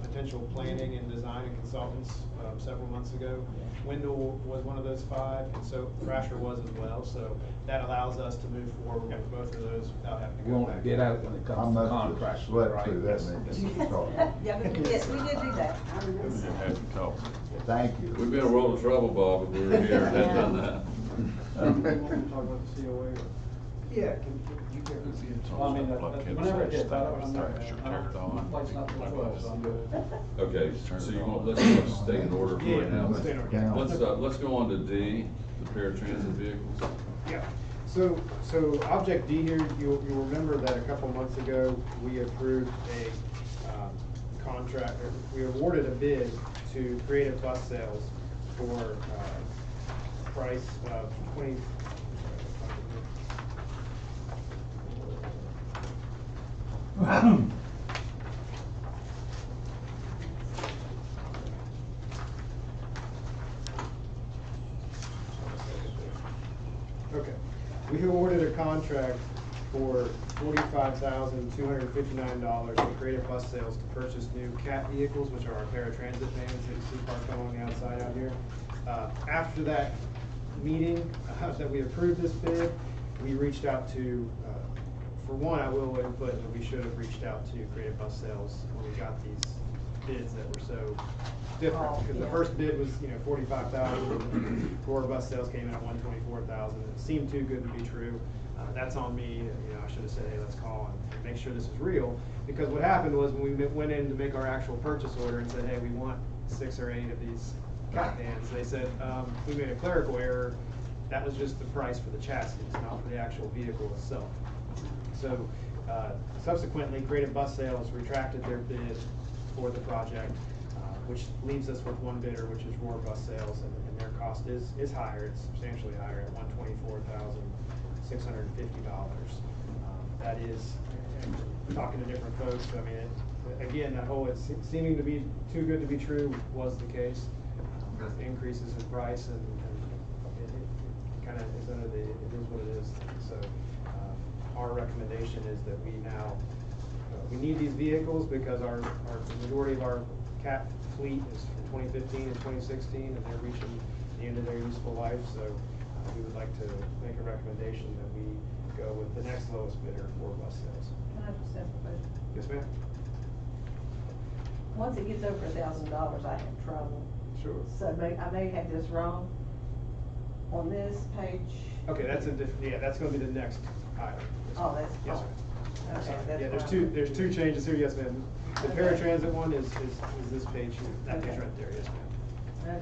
potential planning and design and consultants several months ago, Wendell was one of those 5, and so Thrasher was as well. So that allows us to move forward with both of those without having to We go want back. to get out when it I comes to must contracts, have slept right? through that meeting. Sorry. Yeah, but yes, we did do that. I remember. Thank you. We'd be in a world of trouble, Bob, if we were here and had done that. You want to talk about the COA? or- Yeah, you can Well, I mean, whenever it hits, my flight's not till 12, so I'm good. Okay, so you want, let's stay in order for right now. let's stay in order. Let's go on to D, the paratransit vehicles. Yeah, so object D here, you'll remember that a couple months ago, we approved a contract, or we awarded a bid to Creative Bus Sales for price, 20. Okay, we awarded a contract for $45,259 to Creative Bus Sales to purchase new CAT vehicles, which are our paratransit vans that you see parked along the outside out here. After that meeting, that we approved this bid, we reached out to, for one, I will input that we should have reached out to Creative Bus Sales when we got these bids that were so different, because the first bid was, 45,000, Core Bus Sales came in at 124,000. It seemed too good to be true. That's on me. I should have said, hey, let's call and make sure this is real. Because what happened was when we went in to make our actual purchase order and said, hey, we want 6 or 8 of these CAT vans, they said, we made a clerical error. That was just the price for the chassis, not for the actual vehicle itself. So subsequently, Creative Bus Sales retracted their bid for the project, which leaves us with one bidder, which is Roar Bus Sales, and their cost is higher. It's substantially higher at $124,650. That is, talking to different folks, I mean, again, that whole it's seeming to be too good to be true was the case. With increases in price, and it kind of is under the, it is what it is. So our recommendation is that we now, we need these vehicles because the majority of our CAT fleet is from 2015 and 2016, and they're reaching the end of their useful life. So we would like to make a recommendation that we go with the next lowest bidder for bus sales. Can I just ask a question? Yes, ma'am. Once it gets over $1,000, I have trouble. Sure. So I may have this wrong on this page. Okay, that's a different, yeah, that's gonna be the next item. Oh, that's, Yes, oh. ma'am. Okay, Sorry. that's Yeah, fine. there's two changes here, yes, ma'am. The Okay. paratransit one is this page here, that page Okay. right there, yes, ma'am. Okay.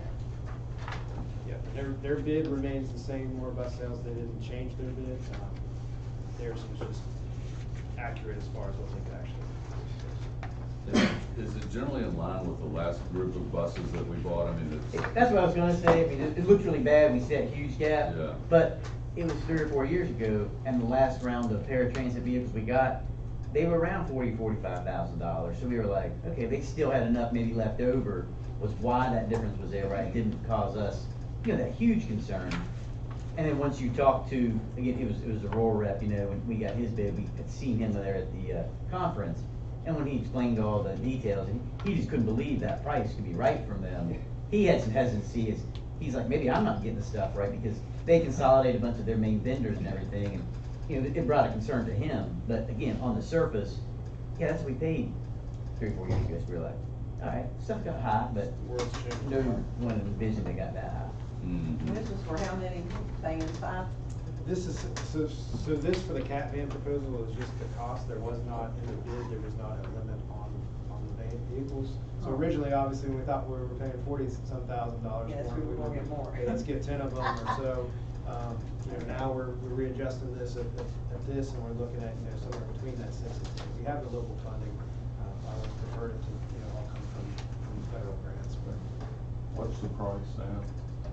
Yeah, their bid remains the same, More Bus Sales, they didn't change their bid. Theirs was just accurate as far as what they could actually. Is it generally in line with the last group of buses that we bought? I mean, it's. That's what I was gonna say. I mean, it looks really bad. We see that huge gap. Yeah. But it was 3 or 4 years ago, and the last round of paratransit vehicles we got, they were around $45,000. So we were like, okay, they still had enough maybe left over. Was why that difference was there, right? It didn't cause us, that huge concern. And then once you talk to, again, it was a Roar rep, when we got his bid, we had seen him there at the conference. And when he explained all the details, he just couldn't believe that price could be right from them. He had some hesitancy. He's like, maybe I'm not getting the stuff right, because they consolidate a bunch of their main vendors and everything, and it brought a concern to him. But again, on the surface, yeah, that's what we paid 3 or 4 years ago. So we were like, all right, stuff got high, but no one envisioned they got that high. Mm-hmm. This is for how many vans? 5? This is, so this for the CAT van proposal is just the cost. There was not, in the bid, there was not a limit on the van vehicles. So originally, obviously, we thought we were paying $40-some thousand for Yes, it. we were gonna get more. Okay, let's get 10 of them or so. Now we're readjusting this at this, and we're looking at, somewhere between that 6 and 10. We have the local funding. I would prefer it to, all come from federal grants, but. What's the price now?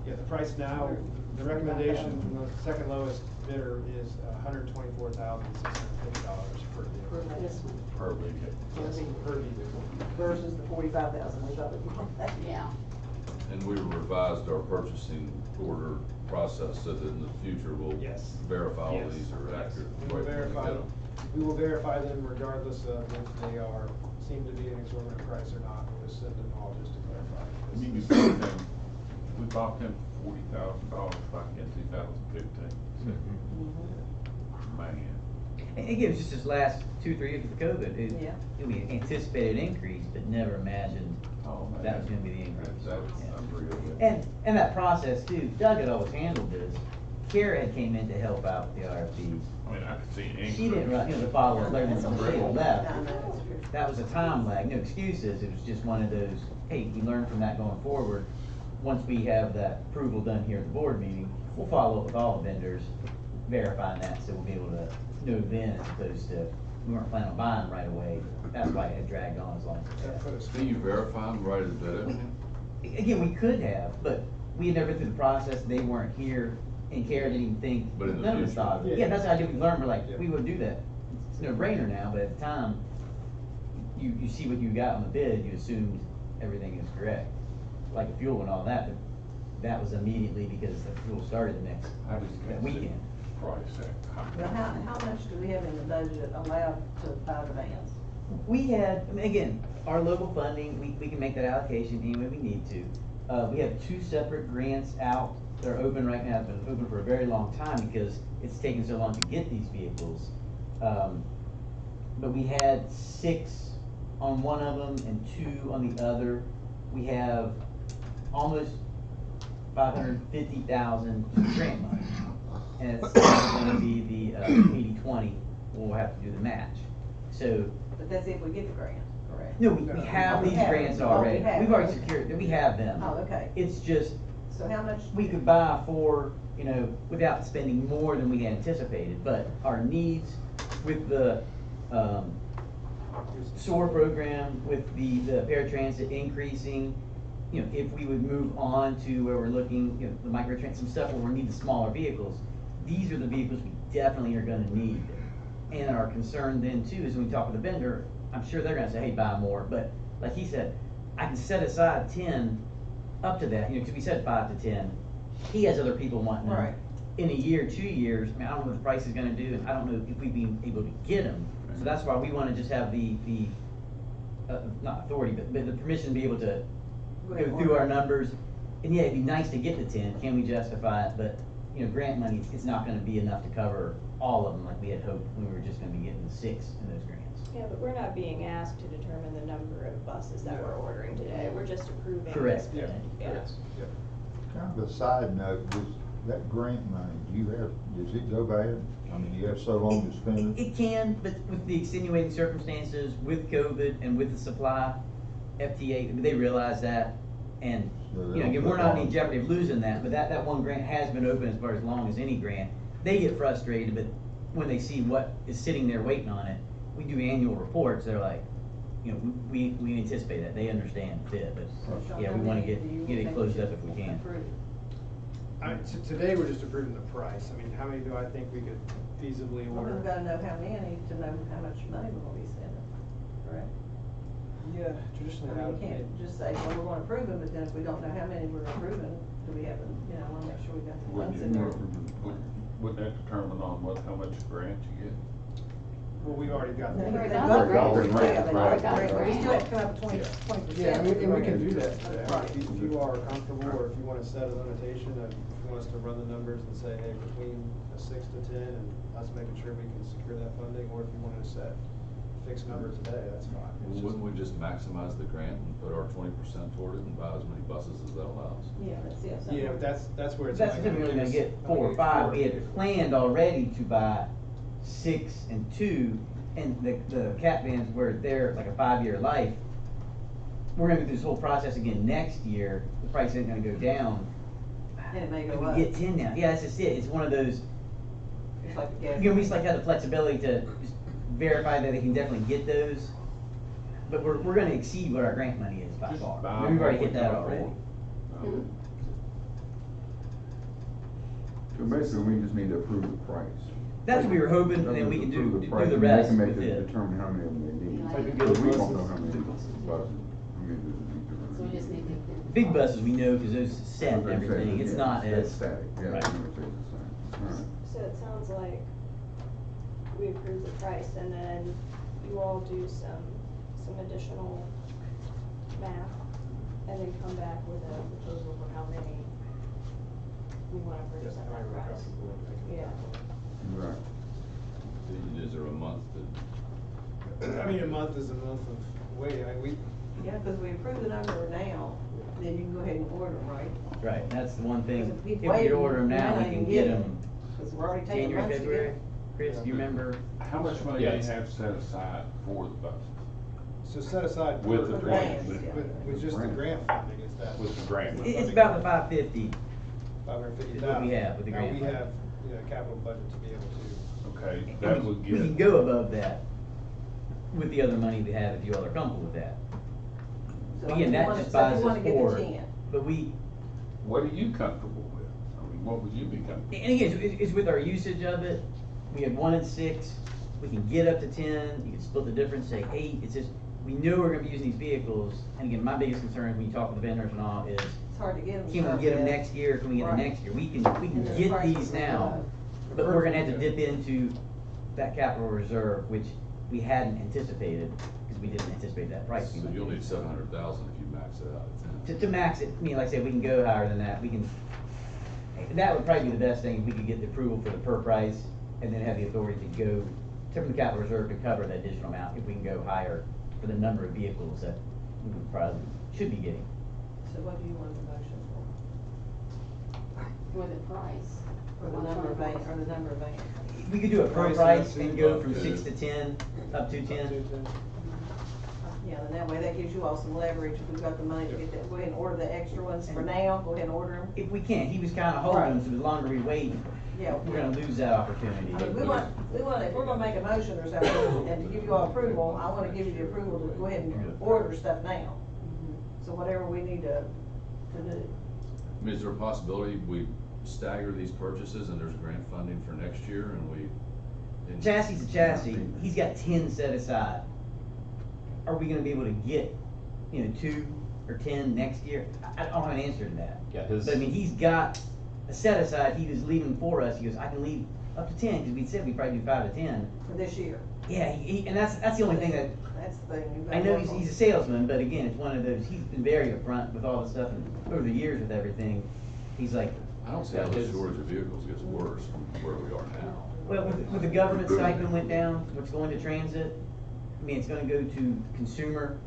Yeah, the price now, the recommendation from the second lowest bidder is $124,650 per vehicle. This one. Per vehicle. Yes, per vehicle. Versus the 45,000 we thought we wanted. Yeah. And we revised our purchasing order process so that in the future we'll verify all Yes. these are accurate. We will right when we verify get them. We will verify them regardless of if they seem to be an exorbitant price or not. We'll just send them all just to clarify. We bought them $40,000 back in 2015. Man. And again, it's just this last 2-3 years of COVID. We anticipated an increase, but never imagined that was going to be the increase. That's unreal. And that process too, Doug had always handled this. Kara had came in to help out with the RFPs. I mean, I could see an increase. She didn't run, the follow-up later than she left. That was a time lag, no excuses. It was just one of those, hey, we learn from that going forward. Once we have that approval done here at the board meeting, we'll follow up with all the vendors, verifying that, so we'll be able to know then, as opposed to, we weren't planning on buying right away. That's why it had dragged on as long as it has. Can you verify them right at the bid? Again, we could have, but we had never been through the process, they weren't here, and Kara didn't even think, But in the none of us future. thought of it. Yeah. Yeah, that's the idea, we learned, we're like, Yeah. we would do that. It's no brainer now, but at the time, you see what you got on the bid, you assumed everything is correct. Like the fuel and all that, but that was immediately because the fuel started the next, How does that weekend. price Well, how much do we have in the budget allowed to buy the vans? We had, I mean, again, our local funding, we can make that allocation any way we need to. We have 2 separate grants out, they're open right now, have been open for a very long time because it's taken so long to get these vehicles. But we had 6 on one of them and 2 on the other. We have almost 550,000 grant money. And it's gonna be the 80-20, we'll have to do the match. So, But that's if we get the grant, correct? no, we have these grants already. We've already secured, we have them. Oh, okay. It's just, So how much? we could buy 4, you know, without spending more than we had anticipated, but our needs with the, SOAR program, with the paratransit increasing, you know, if we would move on to where we're looking, you know, the microtrans, some stuff where we need the smaller vehicles, these are the vehicles we definitely are gonna need. And our concern then too is when we talk with the vendor, I'm sure they're gonna say, hey, buy more, but like he said, I can set aside 10 up to that, you know, cause we said 5 to 10. He has other people wanting them. Right. In a year, 2 years, I mean, I don't know what the price is gonna do, and I don't know if we'd be able to get them. So that's why we wanna just have the, not authority, but the permission to be able to go through our numbers. And yeah, it'd be nice to get the 10, can we justify it, but, you know, grant money, it's not gonna be enough to cover all of them like we had hoped when we were just gonna be getting the 6 in those grants. Yeah, but we're not being asked to determine the number of buses that we're ordering today, we're just approving Correct. this bid. Yeah. Kind of a side note, does that grant money, does it go bad? I mean, you have so long to spend it? It can, but with the extenuating circumstances, with COVID and with the supply, FTA, they realize that. And, So you they know, don't again, we're put not in on- any jeopardy of losing that, but that one grant has been open as far as long as any grant. They get frustrated, but when they see what is sitting there waiting on it, we do annual reports, they're like, you know, we anticipate that, they understand it, but, yeah, we wanna get it closed up if we can. Today, we're just approving the price. I mean, how many do I think we could feasibly Well, order? we've gotta know how many to know how much money we're gonna be spending, correct? Yeah, traditionally, I mean, you can't just say, well, we're gonna approve them, but then if we don't know how many we're approving, do we have, you know, wanna make sure we got the funds in there. Would that determine on how much grant you get? Well, we've already got. They the- got the grant. Right, Yeah, they got the right. grant. We still have to come up with 20%. Yeah, I mean, and we can do that today. If you are comfortable, or if you wanna set a limitation, if you want us to run the numbers and say, hey, between a 6 to 10, and us making sure we can secure that funding, or if you wanted to set fixed numbers today, that's fine. It's Well, just- wouldn't we just maximize the grant and put our 20% toward it and buy as many buses as that allows? Yeah, that's it. Yeah, but that's where it's. That's only typically gonna gonna give get us- 4 or only 5, we four. had planned already to buy 6 and 2, and the cat vans where they're like a 5-year life, we're gonna go through this whole process again next year, the price isn't gonna go down. And it may go If we up. get 10 now, yeah, that's just it, it's one of those, It's like the gas. you know, we just like to have the flexibility to just verify that they can definitely get those, but we're gonna exceed what our grant money is by far. buy We've already what hit we that can already. afford. So basically, we just need to approve the price. That's what we were hoping, and then we can Approve do price, the and rest They can with make it. determine how many of them they need. Like we Because go we with don't know buses. how many buses, how many do we need to run. So we just need to. Big buses, we know, cause those set and everything, it's not as. Static, yeah, Right. it's gonna stay the same. All right. So it sounds like we approve the price and then you all do some additional math and then come back with a proposal for how many we wanna purchase Yes, at how that many we're price. comfortable with making. Yeah. Right. Is there a month that? I mean, a month is a month of waiting. I mean, Yeah, because we approve the number now, then you can go ahead and order them, right? Right, that's the one thing, Because if if we we could wait, order them we now, may we not can even get get them Because we're already taking January, months to February. get. Chris, do you remember? How much money do you have set aside for the buses? So set aside. With the for- grant, With just the grant funding, is that? With the grant. It's about the 550. 550,000. is what we have with the grant Now, we funding. have, you know, capital budget to be able to. Okay, And that we- would We can get, go above that with the other money we have if you all are comfortable with that. So Again, if you that wanna- just so if buys you wanna us get the forward, 10. but we what are you comfortable with? I mean, what would you be comfortable with? And again, it's with our usage of it. We have 1 and 6. We can get up to 10. You can split the difference, say 8. It's just, we know we're gonna be using these vehicles. And again, my biggest concern when you talk with the vendors and all is, It's hard to get them. can we get them next year? Can we get them Right. next year? We can And the get prices these are now, low. but we're gonna have to dip into that capital reserve, which we hadn't anticipated, because we didn't anticipate that price. So you'll need 700,000 if you max it out at 10. To max it, I mean, like I said, we can go higher than that. We can, that would probably be the best thing, if we could get the approval for the per price, and then have the authority to go, from the capital reserve to cover that additional amount, if we can go higher for the number of vehicles that we would probably, should be getting. So what do you want the motion for? For the price. Or the number of vans, or the number of vans? We could do a per Price price up and to- go up from to- 6 to 10, up to 10. Yeah, and that way that gives you all some leverage, if we've got the money to get that, go ahead and order the extra ones for now, go ahead and order them. If we can't, he was kinda holding them, so the longer we wait, Yeah. we're gonna lose that opportunity. I mean, we want, if we're gonna make a motion or something, and to give you all approval, I wanna give you the approval to go ahead and order stuff now. So whatever we need to do. I mean, is there a possibility we stagger these purchases and there's grant funding for next year and we? Chassis to chassis, he's got 10 set aside. Are we gonna be able to get, 2 or 10 next year? I don't have an answer to that. Yeah, But I mean, he's got a set aside, he was leaving for us, he goes, I can leave up to 10, because we said we'd probably do 5 to 10. For this year. Yeah, and that's the only thing that, That's the thing. you've got I know to work on. he's a salesman, but again, it's one of those, he's been very upfront with all the stuff, and over the years with everything, he's like. I don't see how the shortage of vehicles gets worse from where we are now. Well, with the government stipend went down, what's going to transit, I mean, it's gonna go to consumer,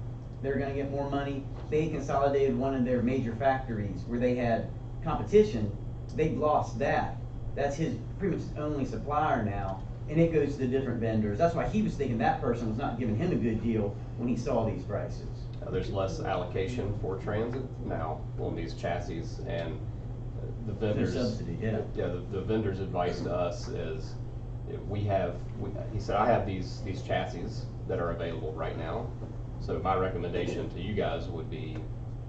they're gonna get more money. They consolidated one of their major factories where they had competition, they've lost that. That's his, pretty much his only supplier now, and it goes to the different vendors. That's why he was thinking that person was not giving him a good deal when he saw these prices. There's less allocation for transit now on these chassis, and the vendors. subsidy, yeah. Yeah, the vendor's advice to us is, he said, I have these chassis that are available right now. So my recommendation to you guys would be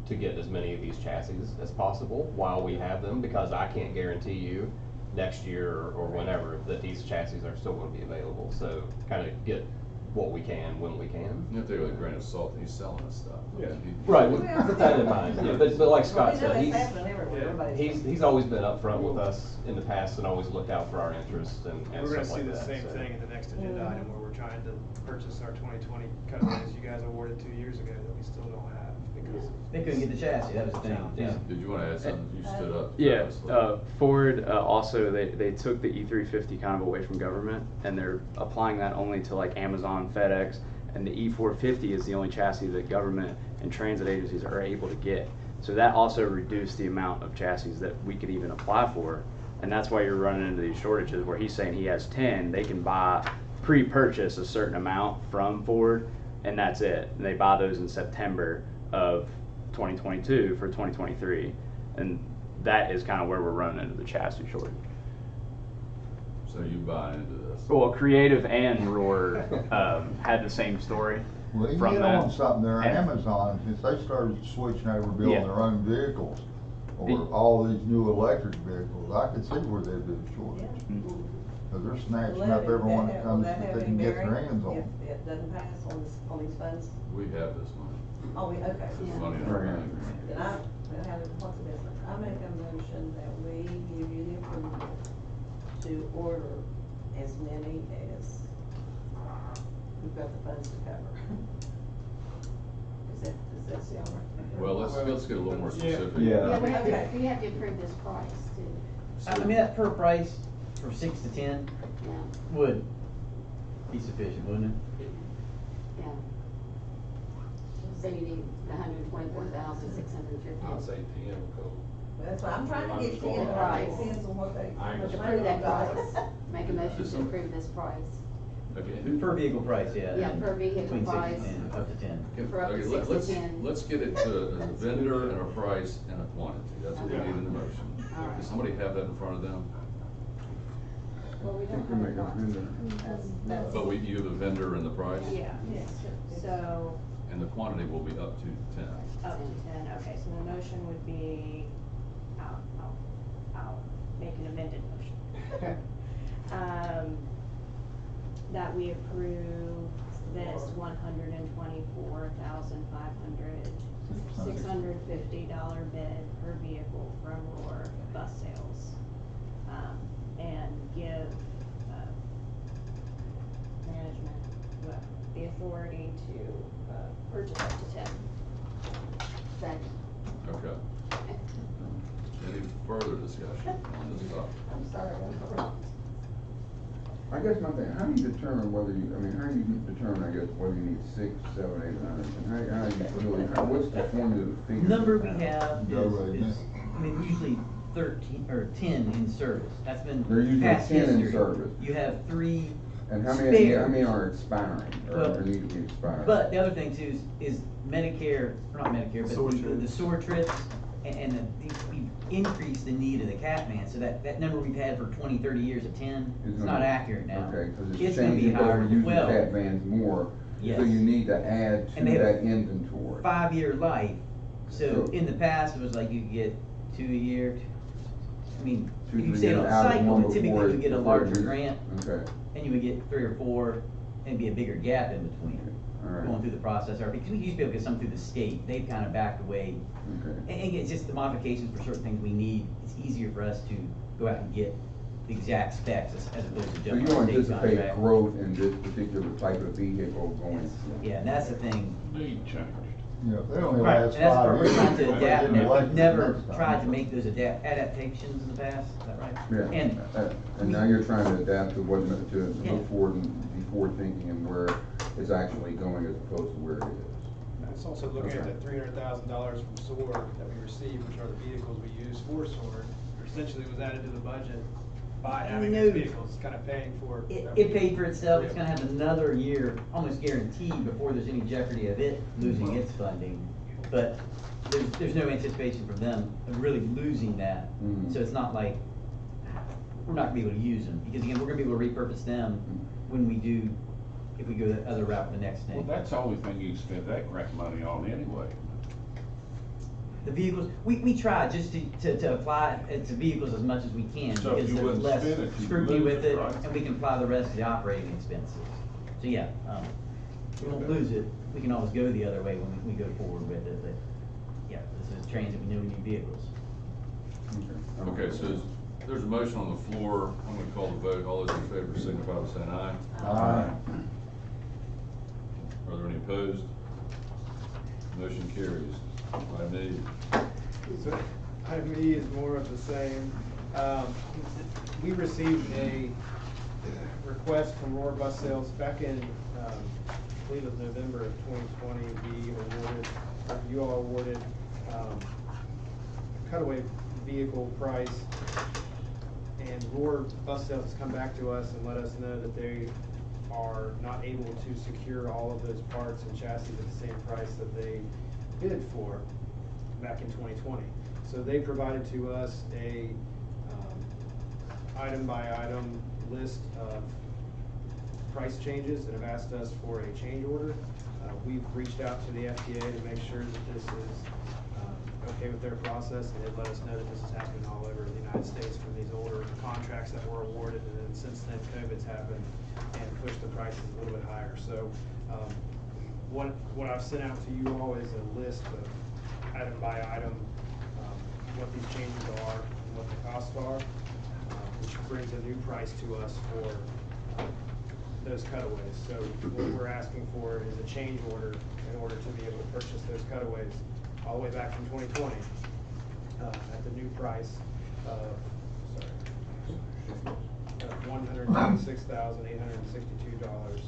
to get as many of these chassis as possible while we have them, because I can't guarantee you next year or whenever that these chassis are still gonna be available. So kind of get what we can when we can. You have to take with a grain of salt, he's selling us stuff. Yeah. Right, with that in mind, yeah, but like Scott said, he's always been upfront with us in the past and always looked out for our interests and We're gonna stuff see like the that. same so. thing in the next agenda item where we're trying to purchase our 2020 cutaways you guys awarded 2 years ago that we still don't have because. They couldn't get the chassis, that was the thing. Yeah. Did you wanna add something? You stood up. Yeah, Ford, also, they took the E350 kind of away from government, and they're applying that only to like Amazon, FedEx, and the E450 is the only chassis that government and transit agencies are able to get. So that also reduced the amount of chassis that we could even apply for, and that's why you're running into these shortages where he's saying he has 10, they can buy, pre-purchase a certain amount from Ford, and that's it. And they buy those in September of 2022 for 2023, and that is kind of where we're running into the chassis shortage. So you buy into this? Well, Creative and Roar had the same story. Well, you from get that. on something there, And- Amazon, since they started switching over building Yeah. their own vehicles, or The- all these new electric vehicles, I could see where there'd be a shortage. Cause they're snatching up everyone that comes that they can get their hands on. If it doesn't pass on these funds? We have this money. Oh, okay. This is money in our bank. Then what's the difference? I make a motion that we give you the approval to order as many as we've got the funds to cover. Does that sound right? Well, let's get a little more specific. Yeah, we have Okay. we have to approve this price too. I mean, that per price for 6 to 10 Yeah, would be sufficient, wouldn't it? yeah. So you need 124,650. I'd say 10, because. That's why I'm trying to get 10, but Right. it depends on what they. I what they Approve that got. price. Make a motion to approve this price. Okay. Per vehicle price, yeah. Yeah, and per vehicle between 6 price. and 10, up to 10. For up to Okay, 6 to let's, 10. let's get it to a vendor and a price and a quantity. That's what we need in the motion. All right. Does somebody have that in front of them? Well, we You don't can have make a a price. vendor. That's- But you have a vendor and the price? Yeah, so, And the quantity will be up to 10. up to 10, okay, so the motion would be, I'll make an amended motion. That we approve this $650 bid per vehicle from Roar Bus Sales. And give, management the authority to, purchase up to 10. Second. Okay. Any further discussion on this topic? I'm sorry. I guess my thing, how do you determine whether you, I mean, how do you determine, I guess, whether you need 6, 7, 8, 9, and how do you really, what's the formula to figure? Number this we out? have is, I mean, usually 13, or 10 in service. That's been They're usually past 10 in history. service. You have 3 And how spares. many are expiring, Well, or need to be expired? But the other thing too is Medicare, or not Medicare, but the SOAR trips, and we've increased the need of the Catman, so that number we've had for 20, 30 years of 10, It's it's gonna- not accurate now. Okay, cause It's it's gonna be changing, because higher we're than using 12. cat vans more, so Yes. you need to add to And they have that inventory. 5-year life, so So- in the past, it was like you could get 2 a year. I mean, Two, if you three stayed on years out of cycle, one then typically before you would get a before it larger gets- grant, Okay, and you would get 3 or 4, and be a bigger gap in between. alright, Going through the process, or because we used to be able to get some through the state, they've kind of backed away. okay. And it's just the modifications for certain things we need, it's easier for us to go out and get the exact specs as opposed to So jumping you on a state anticipate contract. growth in this particular type of vehicle going forward? Yeah, and that's the thing. Need changed. Yeah, if they only Right, last and that's the 5 part we're years. trying to they adapt, get and elected we've never next time. tried to make those adaptations in the past, is that right? Yeah, and now you're trying to adapt to what, to Yeah. look forward and be forward thinking and where it's actually going as opposed to where it is. It's also looking at Okay. that $300,000 from SOAR that we received, which are the vehicles we use for SOAR, essentially was added to the budget by having No. these vehicles, it's kind of paying for. It paid for itself, it's Yeah. gonna have another year, almost guaranteed, before there's any jeopardy of it losing its funding. But there's no anticipation from them of really losing that, Mhm. so it's not like, we're not gonna be able to use them, because again, we're gonna be able to repurpose them when we do, if we go the other route with the next Well, thing. that's the only thing you can spend that grant money on anyway. The vehicles, we try just to apply it to vehicles as much as we can, So if because you there's wouldn't less spend it, you'd scrutiny lose with it, it, right? and we can apply the rest of the operating expenses. So yeah, we won't lose it, we can always go the other way when we go forward with it, but yeah, this is transit, we know we need vehicles. Okay, so there's a motion on the floor, I'm gonna call the vote, all those in favor signify by saying aye. Aye. Are there any opposed? Motion carries. Item E. So item E is more of the same. We received a request from Roar Bus Sales back in, I believe it was November of 2020. We awarded, you all awarded cutaway vehicle price. And Roar Bus Sales has come back to us and let us know that they are not able to secure all of those parts and chassis at the same price that they bid for back in 2020. So they provided to us a item by item list of price changes and have asked us for a change order. We've reached out to the FDA to make sure that this is okay with their process, and they've let us know that this is happening all over the United States for these older contracts that were awarded, and then since then COVID's happened and pushed the prices a little bit higher. So what I've sent out to you all is a list of item by item, what these changes are and what the costs are, which brings a new price to us for those cutaways. So what we're asking for is a change order in order to be able to purchase those cutaways all the way back from 2020 at the new price of, $126,862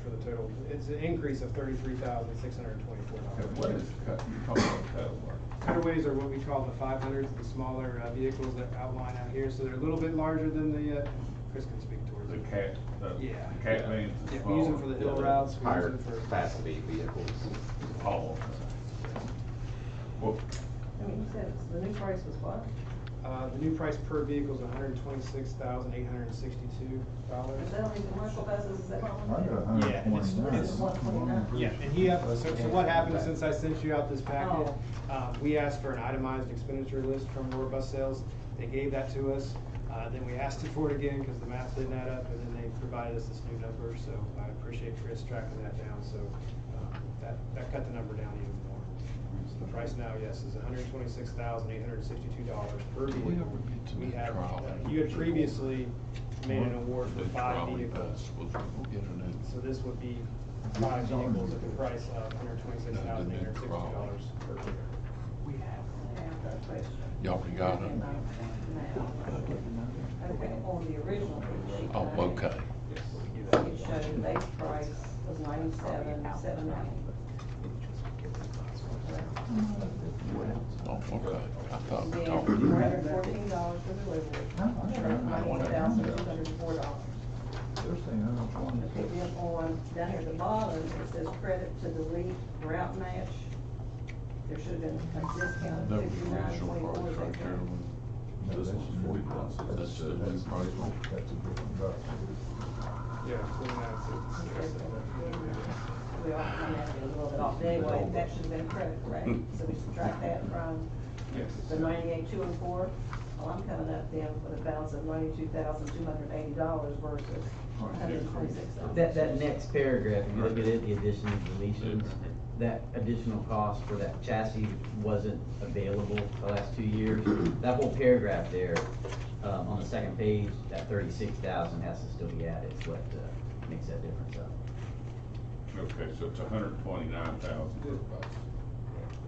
for the total. It's an increase of $33,624. What is cut, you talking about cutaway? Cutaways are what we call the 500s, the smaller vehicles that outline out here. So they're a little bit larger than the, Chris can speak towards The it. cat, Yeah. the cat vans is Yeah, we use them for smaller. the hill routes. We use Higher them for capacity vehicles. Oh, okay. Well, I mean, you said the new price was what? The new price per vehicle is $126,862. Is that only commercial buses, is that what I got Yeah, and it's, 129. yeah, and so what happened since I sent you out this packet? We asked for an itemized expenditure list from Aurora Bus Sales. They gave that to us. Then we asked for it again because the math didn't add up, and then they provided us this new number. So I appreciate Chris tracking that down. So that cut the number down even more. So the price now, yes, is $126,862 per vehicle. We have, you had previously made an award for 5 vehicles. So this would be 5 vehicles at the price of $126,862 per vehicle. we have a question? Y'all already got it? Okay, on the original bid sheet. Oh, okay. It showed the base price was $97,790. Oh, okay. I thought we Then talked. $414 for delivery, $91,204. They're saying 126. Then on, down here at the bottom, it says credit to delete route match. There should have been a discount of That was the $59.24. original price right there. No, This that's one's 40 bucks. That's the new price one. That's a different bus. Yeah, including that, We all come out a little bit off, but anyway, that should have been credit, correct? So we subtract that from the $98,204. Well, I'm coming up then with a balance of $92,280 versus $126. That next paragraph, if you look at it, the additions, deletions, that additional cost for that chassis wasn't available the last 2 years. That whole paragraph there, on the second page, that 36,000 has to still be added, it's what makes that difference up. Okay, so it's 129,000 per bus.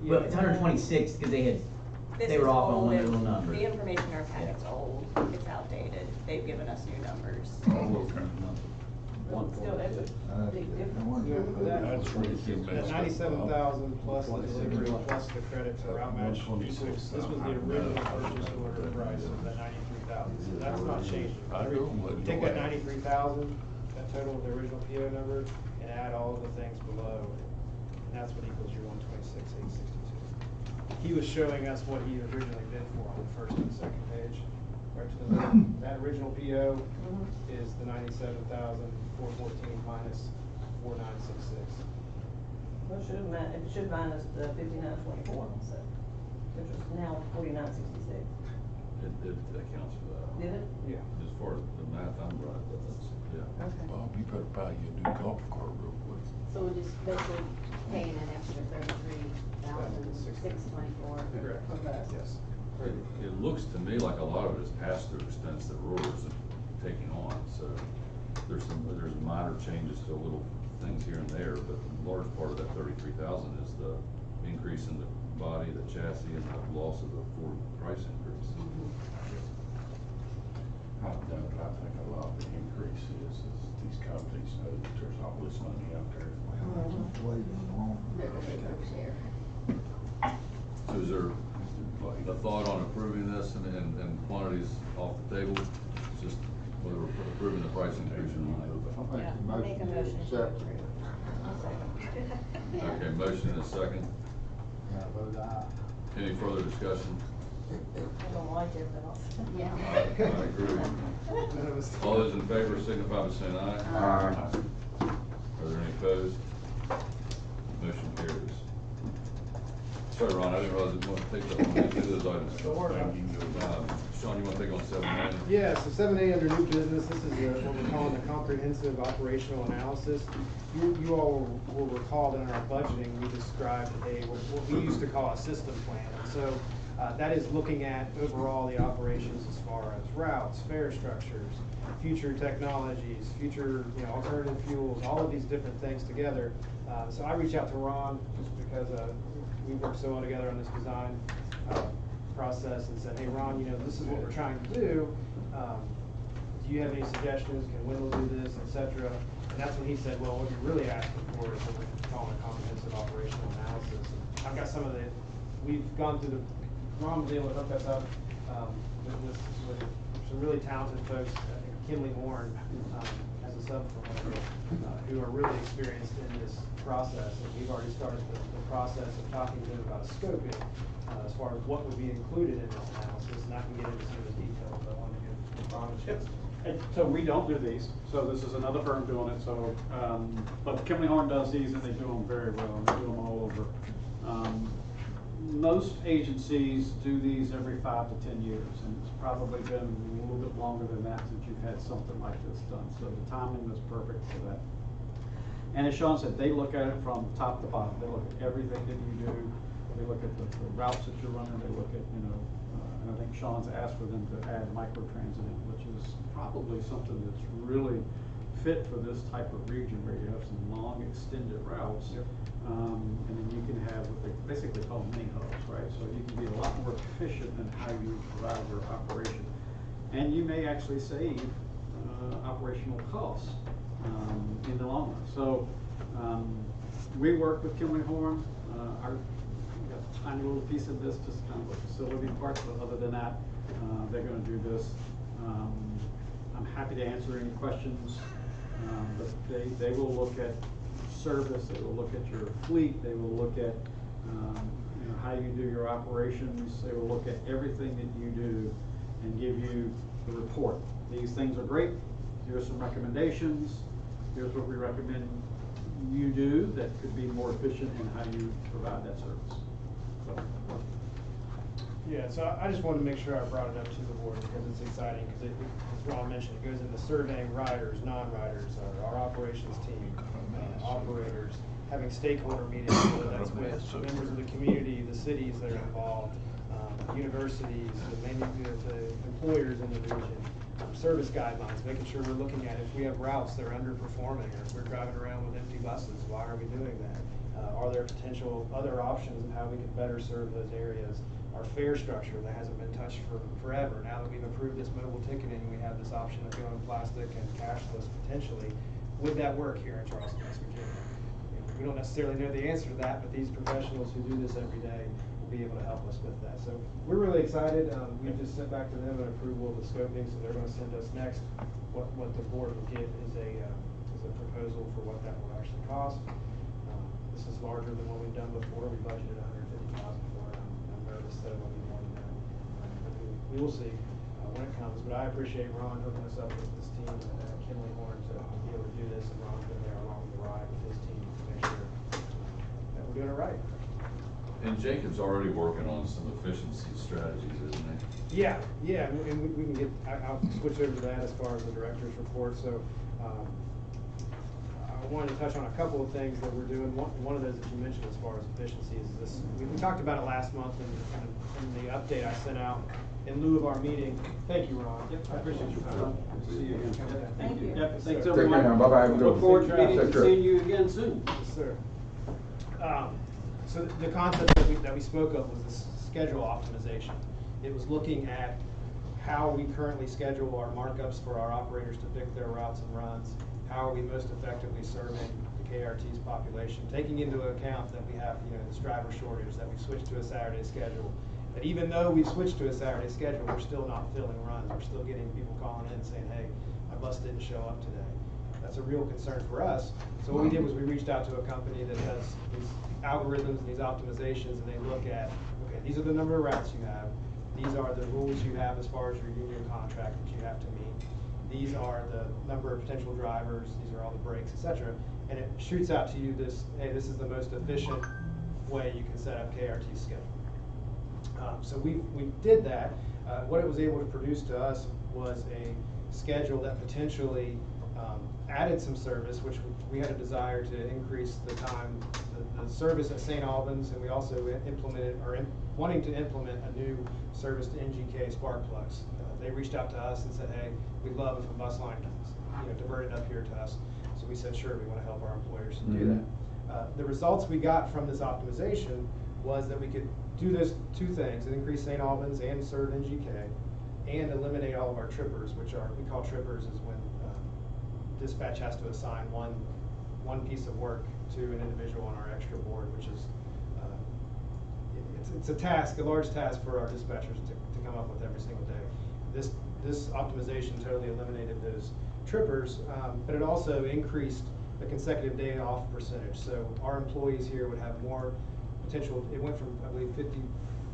Well, it's 126 because they This were is off on old one and little number. The information in our packet's old, it's outdated, they've given us new numbers. Oh, okay. Still, that's a big difference. That's really too that messed up. 97,000 plus the delivery plus the credit for route match. This was the original purchase order price of that 93,000. So that's not changing. You take that 93,000, that total of the original PO number, and add all of the things below, and that's what equals your 126,862. He was showing us what he originally bid for on the first and second page. Right to the middle. That original PO is the 97,414 minus 4,966. Well, it should minus the $59.24 also, which was now $49.66. It accounts for that. Did it? Yeah. As far as the math, I'm right, but that's, yeah. Okay. Bob, you better buy you a new golf cart real quick. So we're just basically paying an extra $33,624 Correct. per bus. Yes. It looks to me like a lot of it is pass-through expense that Aurora's taking on, so there's minor changes to little things here and there, but the large part of that 33,000 is the increase in the body, the chassis, and the loss of the Ford price increase. I think a lot of the increase is these companies know that there's all this money out there. So is there a thought on approving this and quantities off the table? It's just whether we're approving the price increase or not. Yeah, I'll make a motion to Accept. approve. I'll second. Okay, motion and a second. Any further discussion? I don't like it, but I'll. Yeah. I agree. All those in favor signify by saying aye. Aye. Are there any opposed? Motion carries. Sorry, Ron, I didn't realize it want to take that one, do those items. Sean, you want to take on 7A? Yeah, so 7A under new business, this is what we're calling the comprehensive operational analysis. You all will recall that in our budgeting, we described what we used to call a system plan. And so that is looking at overall the operations as far as routes, fare structures, future technologies, future alternative fuels, all of these different things together. So I reached out to Ron just because we worked so well together on this design process and said, hey Ron, this is what we're trying to do. Do you have any suggestions? Can Wendell do this, etc.? And that's when he said, well, what you're really asking for is what we're calling a comprehensive operational analysis. And I've got some of we've gone through Ron was able to hook us up with some really talented folks. I think Kinley Horn as a sub for who are really experienced in this process, and we've already started the process of talking to them about a scoping as far as what would be included in this analysis, and I can get into some of the details, but I wanted to give Ron a chance. And so we don't do these, so this is another firm doing it, so, but Kimley Horn does these and they do them very well, and they do them all over. Most agencies do these every 5 to 10 years, and it's probably been a little bit longer than that since you've had something like this done, so the timing was perfect for that. And as Sean said, they look at it from top to bottom. They look at everything that you do. They look at the routes that you're running. They look at, and I think Sean's asked for them to add microtransit in, which is probably something that's really fit for this type of region where you have some long extended routes. Yep. And then you can have what they basically call mini hubs, right? So you can be a lot more efficient in how you provide your operation. And you may actually save operational costs in the long run. So we work with Kimley Horn. We got a tiny little piece of this, just kind of a facility part, but other than that, they're going to do this. I'm happy to answer any questions, but they will look at service, they will look at your fleet, they will look at how you do your operations, they will look at everything that you do and give you the report. These things are great. Here's some recommendations. Here's what we recommend you do that could be more efficient in how you provide that service. So. Yeah, so I just wanted to make sure I brought it up to the board because it's exciting, because as Ron mentioned, it goes into surveying riders, non-riders, our operations team, operators, having stakeholder meetings, whether that's with members of the community, the cities that are involved, universities, the employers in the region, service guidelines, making sure we're looking at if we have routes that are underperforming, or if we're driving around with empty buses, why are we doing that? Are there potential other options of how we can better serve those areas? Our fare structure that hasn't been touched for forever. Now that we've approved this mobile ticketing, we have this option of going plastic and cashless potentially. Would that work here in Charleston, West Virginia? We don't necessarily know the answer to that, but these professionals who do this every day will be able to help us with that. So we're really excited. We just sent back to them an approval of the scoping, so they're going to send us next what the board will get is a proposal for what that will actually cost. This is larger than what we've done before. We budgeted $150,000 for it. I'm nervous that it will be more than that. But we will see when it comes. But I appreciate Ron hooking us up with this team at Kimley Horn to be able to do this, and Ron's been there along the ride with his team to make sure that we're doing it right. And Jacob's already working on some efficiency strategies, isn't he? Yeah, and we can get, I'll switch over to that as far as the director's report. So I wanted to touch on a couple of things that we're doing. One of those that you mentioned as far as efficiency is this. We talked about it last month in the update I sent out in lieu of our meeting. Thank you, Ron. Yep, I appreciate you, Ron. Good to see you again. Thank you. Yep, thanks Sir. everyone. Take care now. Bye-bye. Look forward to meeting and seeing you again soon. Yes, sir. So the concept that we spoke of was this schedule optimization. It was looking at how we currently schedule our markups for our operators to pick their routes and runs. How are we most effectively serving the KRT's population, taking into account that we have this driver shortage, that we switched to a Saturday schedule. That even though we've switched to a Saturday schedule, we're still not filling runs. We're still getting people calling in saying, hey, my bus didn't show up today. That's a real concern for us. So what we did was we reached out to a company that has these algorithms and these optimizations, and they look at, okay, these are the number of routes you have. These are the rules you have as far as your union contract that you have to meet. These are the number of potential drivers. These are all the breaks, etc. And it shoots out to you this, hey, this is the most efficient way you can set up KRT's schedule. So we did that. What it was able to produce to us was a schedule that potentially added some service, which we had a desire to increase the time, the service at St. Albans, and we also implemented, or wanting to implement a new service to NGK Spark Plugs. They reached out to us and said, hey, we'd love if a bus line diverted up here to us. So we said, sure, we want to help our employers do that. The results we got from this optimization was that we could do those two things, increase St. Albans and serve NGK, and eliminate all of our trippers, which are, we call trippers is when dispatch has to assign one piece of work to an individual on our extra board, which is it's a task, a large task for our dispatchers to come up with every single day. This optimization totally eliminated those trippers, but it also increased the consecutive day off percentage. So our employees here would have more potential. It went from, I believe,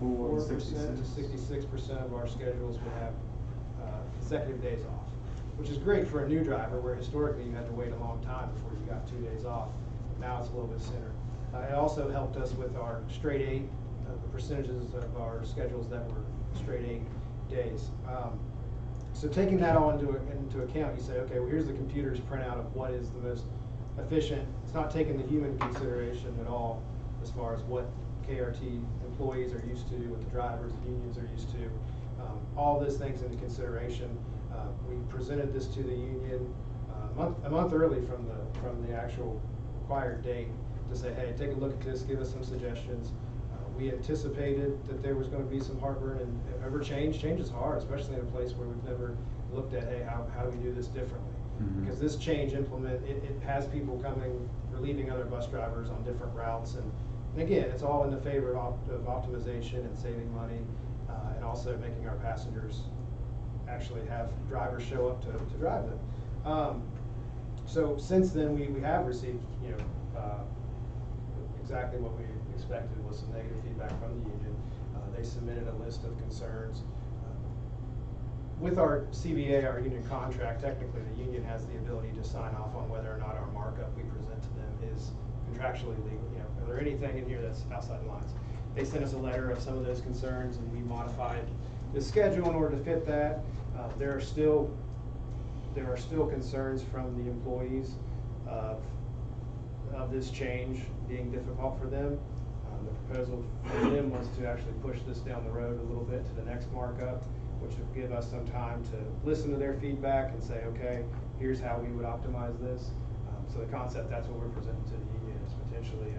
54% to 66% of our schedules would have consecutive days off, which is great for a new driver, where historically you had to wait a long time before you got 2 days off. Now it's a little bit sooner. It also helped us with our straight 8, the percentages of our schedules that were straight 8 days. So taking that all into account, you say, okay, well, here's the computer's printout of what is the most efficient. It's not taking the human consideration at all as far as what KRT employees are used to, what the drivers, the unions are used to. All those things into consideration. We presented this to the union a month early from the actual required date to say, hey, take a look at this, give us some suggestions. We anticipated that there was going to be some heartburn, and ever change is hard, especially in a place where we've never looked at, hey, how do we do this differently? Mm-hmm. Because this change it has people coming, relieving other bus drivers on different routes, and again, it's all in the favor of optimization and saving money, and also making our passengers actually have drivers show up to drive them. So since then, we have received, exactly what we expected was some negative feedback from the union. They submitted a list of concerns. With our CBA, our union contract, technically the union has the ability to sign off on whether or not our markup we present to them is contractually legal. Are there anything in here that's outside the lines? They sent us a letter of some of those concerns, and we modified the schedule in order to fit that. There are still concerns from the employees of this change being difficult for them. The proposal for them was to actually push this down the road a little bit to the next markup, which would give us some time to listen to their feedback and say, okay, here's how we would optimize this. So the concept, that's what we're presenting to the union, is potentially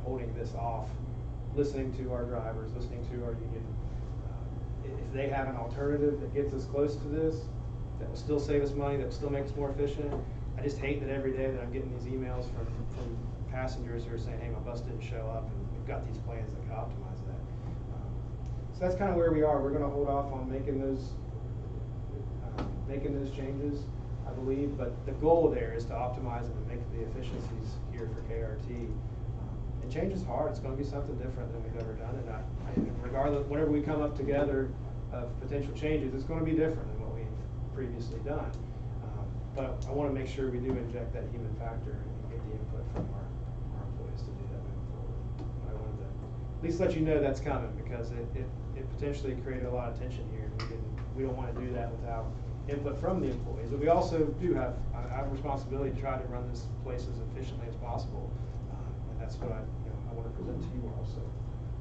holding this off, listening to our drivers, listening to our union. If they have an alternative that gets us close to this, that will still save us money, that will still make us more efficient. I just hate that every day that I'm getting these emails from passengers who are saying, hey, my bus didn't show up, and we've got these plans that can optimize that. So that's kind of where we are. We're going to hold off on making those changes, I believe, but the goal there is to optimize and make the efficiencies here for KRT. And change is hard. It's going to be something different than we've ever done, and regardless, whenever we come up together of potential changes, it's going to be different than what we've previously done. But I want to make sure we do inject that human factor and get the input from our employees to do that moving forward. I wanted to at least let you know that's coming, because it potentially created a lot of tension here. We don't want to do that without input from the employees. But we also do have a responsibility to try to run this place as efficiently as possible, and that's what I want to present to you all.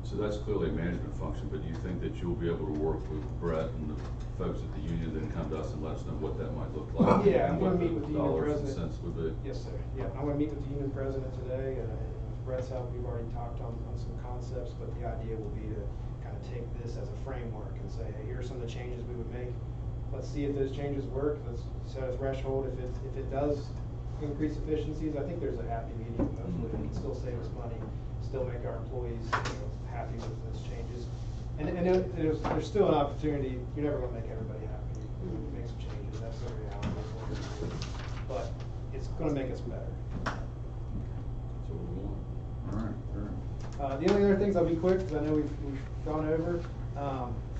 So that's clearly a management function, but do you think that you'll be able to work with Brett and the folks at the union, then come to us and let us know what that might look like? Yeah, I'm going to meet with the union dollars president. and cents would be? Yes, sir. Yeah, I'm going to meet with the union president today, and with Brett's help, we've already talked on some concepts, but the idea will be to kind of take this as a framework and say, hey, here are some of the changes we would make. Let's see if those changes work. Let's set a threshold. If it does increase efficiencies, I think there's a happy medium. Hopefully, we can still save us money, still make our employees happy with those changes. And there's still an opportunity. You're never going to make everybody happy. You make some changes. That's the reality of what we're doing. But it's going to make us better. That's what we want. All right. The only other things, I'll be quick because I know we've gone over.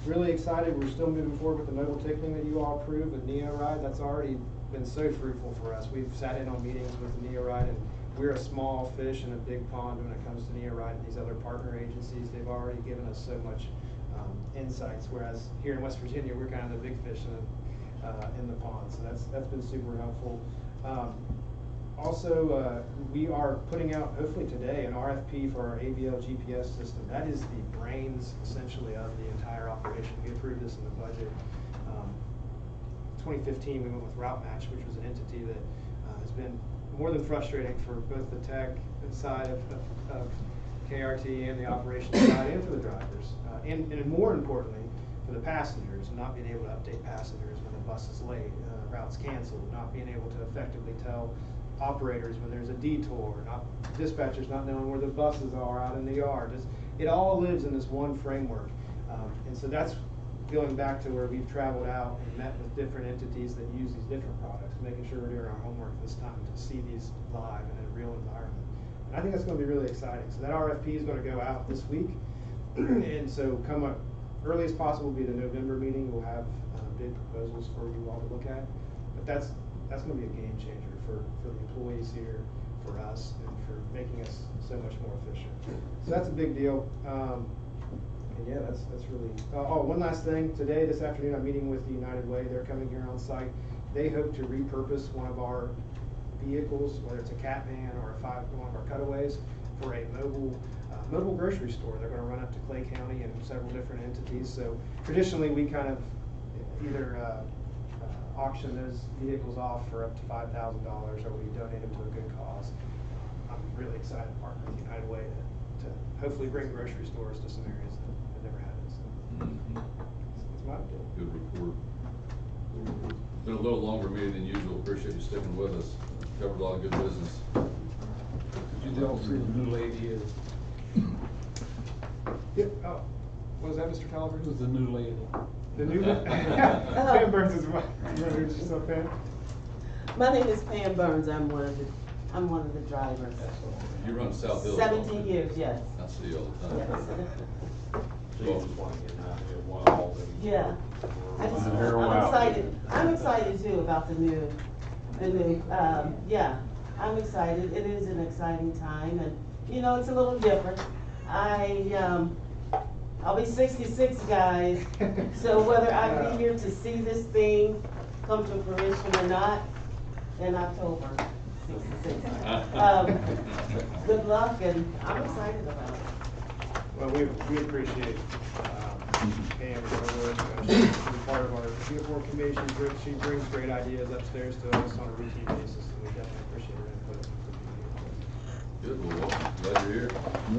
Really excited. We're still moving forward with the mobile ticketing that you all approved with NeoRide. That's already been so fruitful for us. We've sat in on meetings with NeoRide, and we're a small fish in a big pond when it comes to NeoRide and these other partner agencies. They've already given us so much insights, whereas here in West Virginia, we're kind of the big fish in the pond. So that's been super helpful. Also, we are putting out, hopefully today, an RFP for our ABL GPS system. That is the brains, essentially, of the entire operation. We approved this in the budget. 2015, we went with Route Match, which was an entity that has been more than frustrating for both the tech side of KRT and the operations side, and for the drivers. And more importantly, for the passengers, not being able to update passengers when the bus is late, routes canceled, not being able to effectively tell operators when there's a detour, dispatchers not knowing where the buses are out in the yard. It all lives in this one framework. And so that's going back to where we've traveled out and met with different entities that use these different products, making sure we're doing our homework this time to see these live in a real environment. And I think that's gonna be really exciting. So that RFP is gonna go out this week. And so come up early as possible will be the November meeting. We'll have bid proposals for you all to look at. But that's gonna be a game changer for the employees here, for us, and for making us so much more efficient. So that's a big deal. And yeah, that's really, one last thing. Today, this afternoon, I'm meeting with the United Way. They're coming here on site. They hope to repurpose one of our vehicles, whether it's a cat van or one of our cutaways, for a mobile grocery store. They're gonna run up to Clay County and several different entities. So traditionally, we kind of either auction those vehicles off for up to $5,000, or we donate them to a good cause. I'm really excited to partner with United Way to hopefully bring grocery stores to some areas that never had it. So it's my deal. Good report. Been a little longer meeting than usual. Appreciate you sticking with us. Covered a lot of good business. Did you all see the new lady is? Yeah, what was that, Mr. Tolliver? Who's the new lady? The new Pam Burns is my so Pam. My name is Pam Burns. I'm one of the drivers. You run South Hill. 17 years, yes. I see you all the time. Yes. So you just want to get an idea of what all the. Yeah. I'm excited. I'm excited too about the new, yeah, I'm excited. It is an exciting time, and you know, it's a little different. I'll be 66, guys, so whether I be here to see this thing come to fruition or not in October, 66. Good luck, and I'm excited about it. Well, we appreciate Pam's work. She's part of our uniform commission. She brings great ideas upstairs to us on a routine basis, and we definitely appreciate her input. Good, well, glad you're here.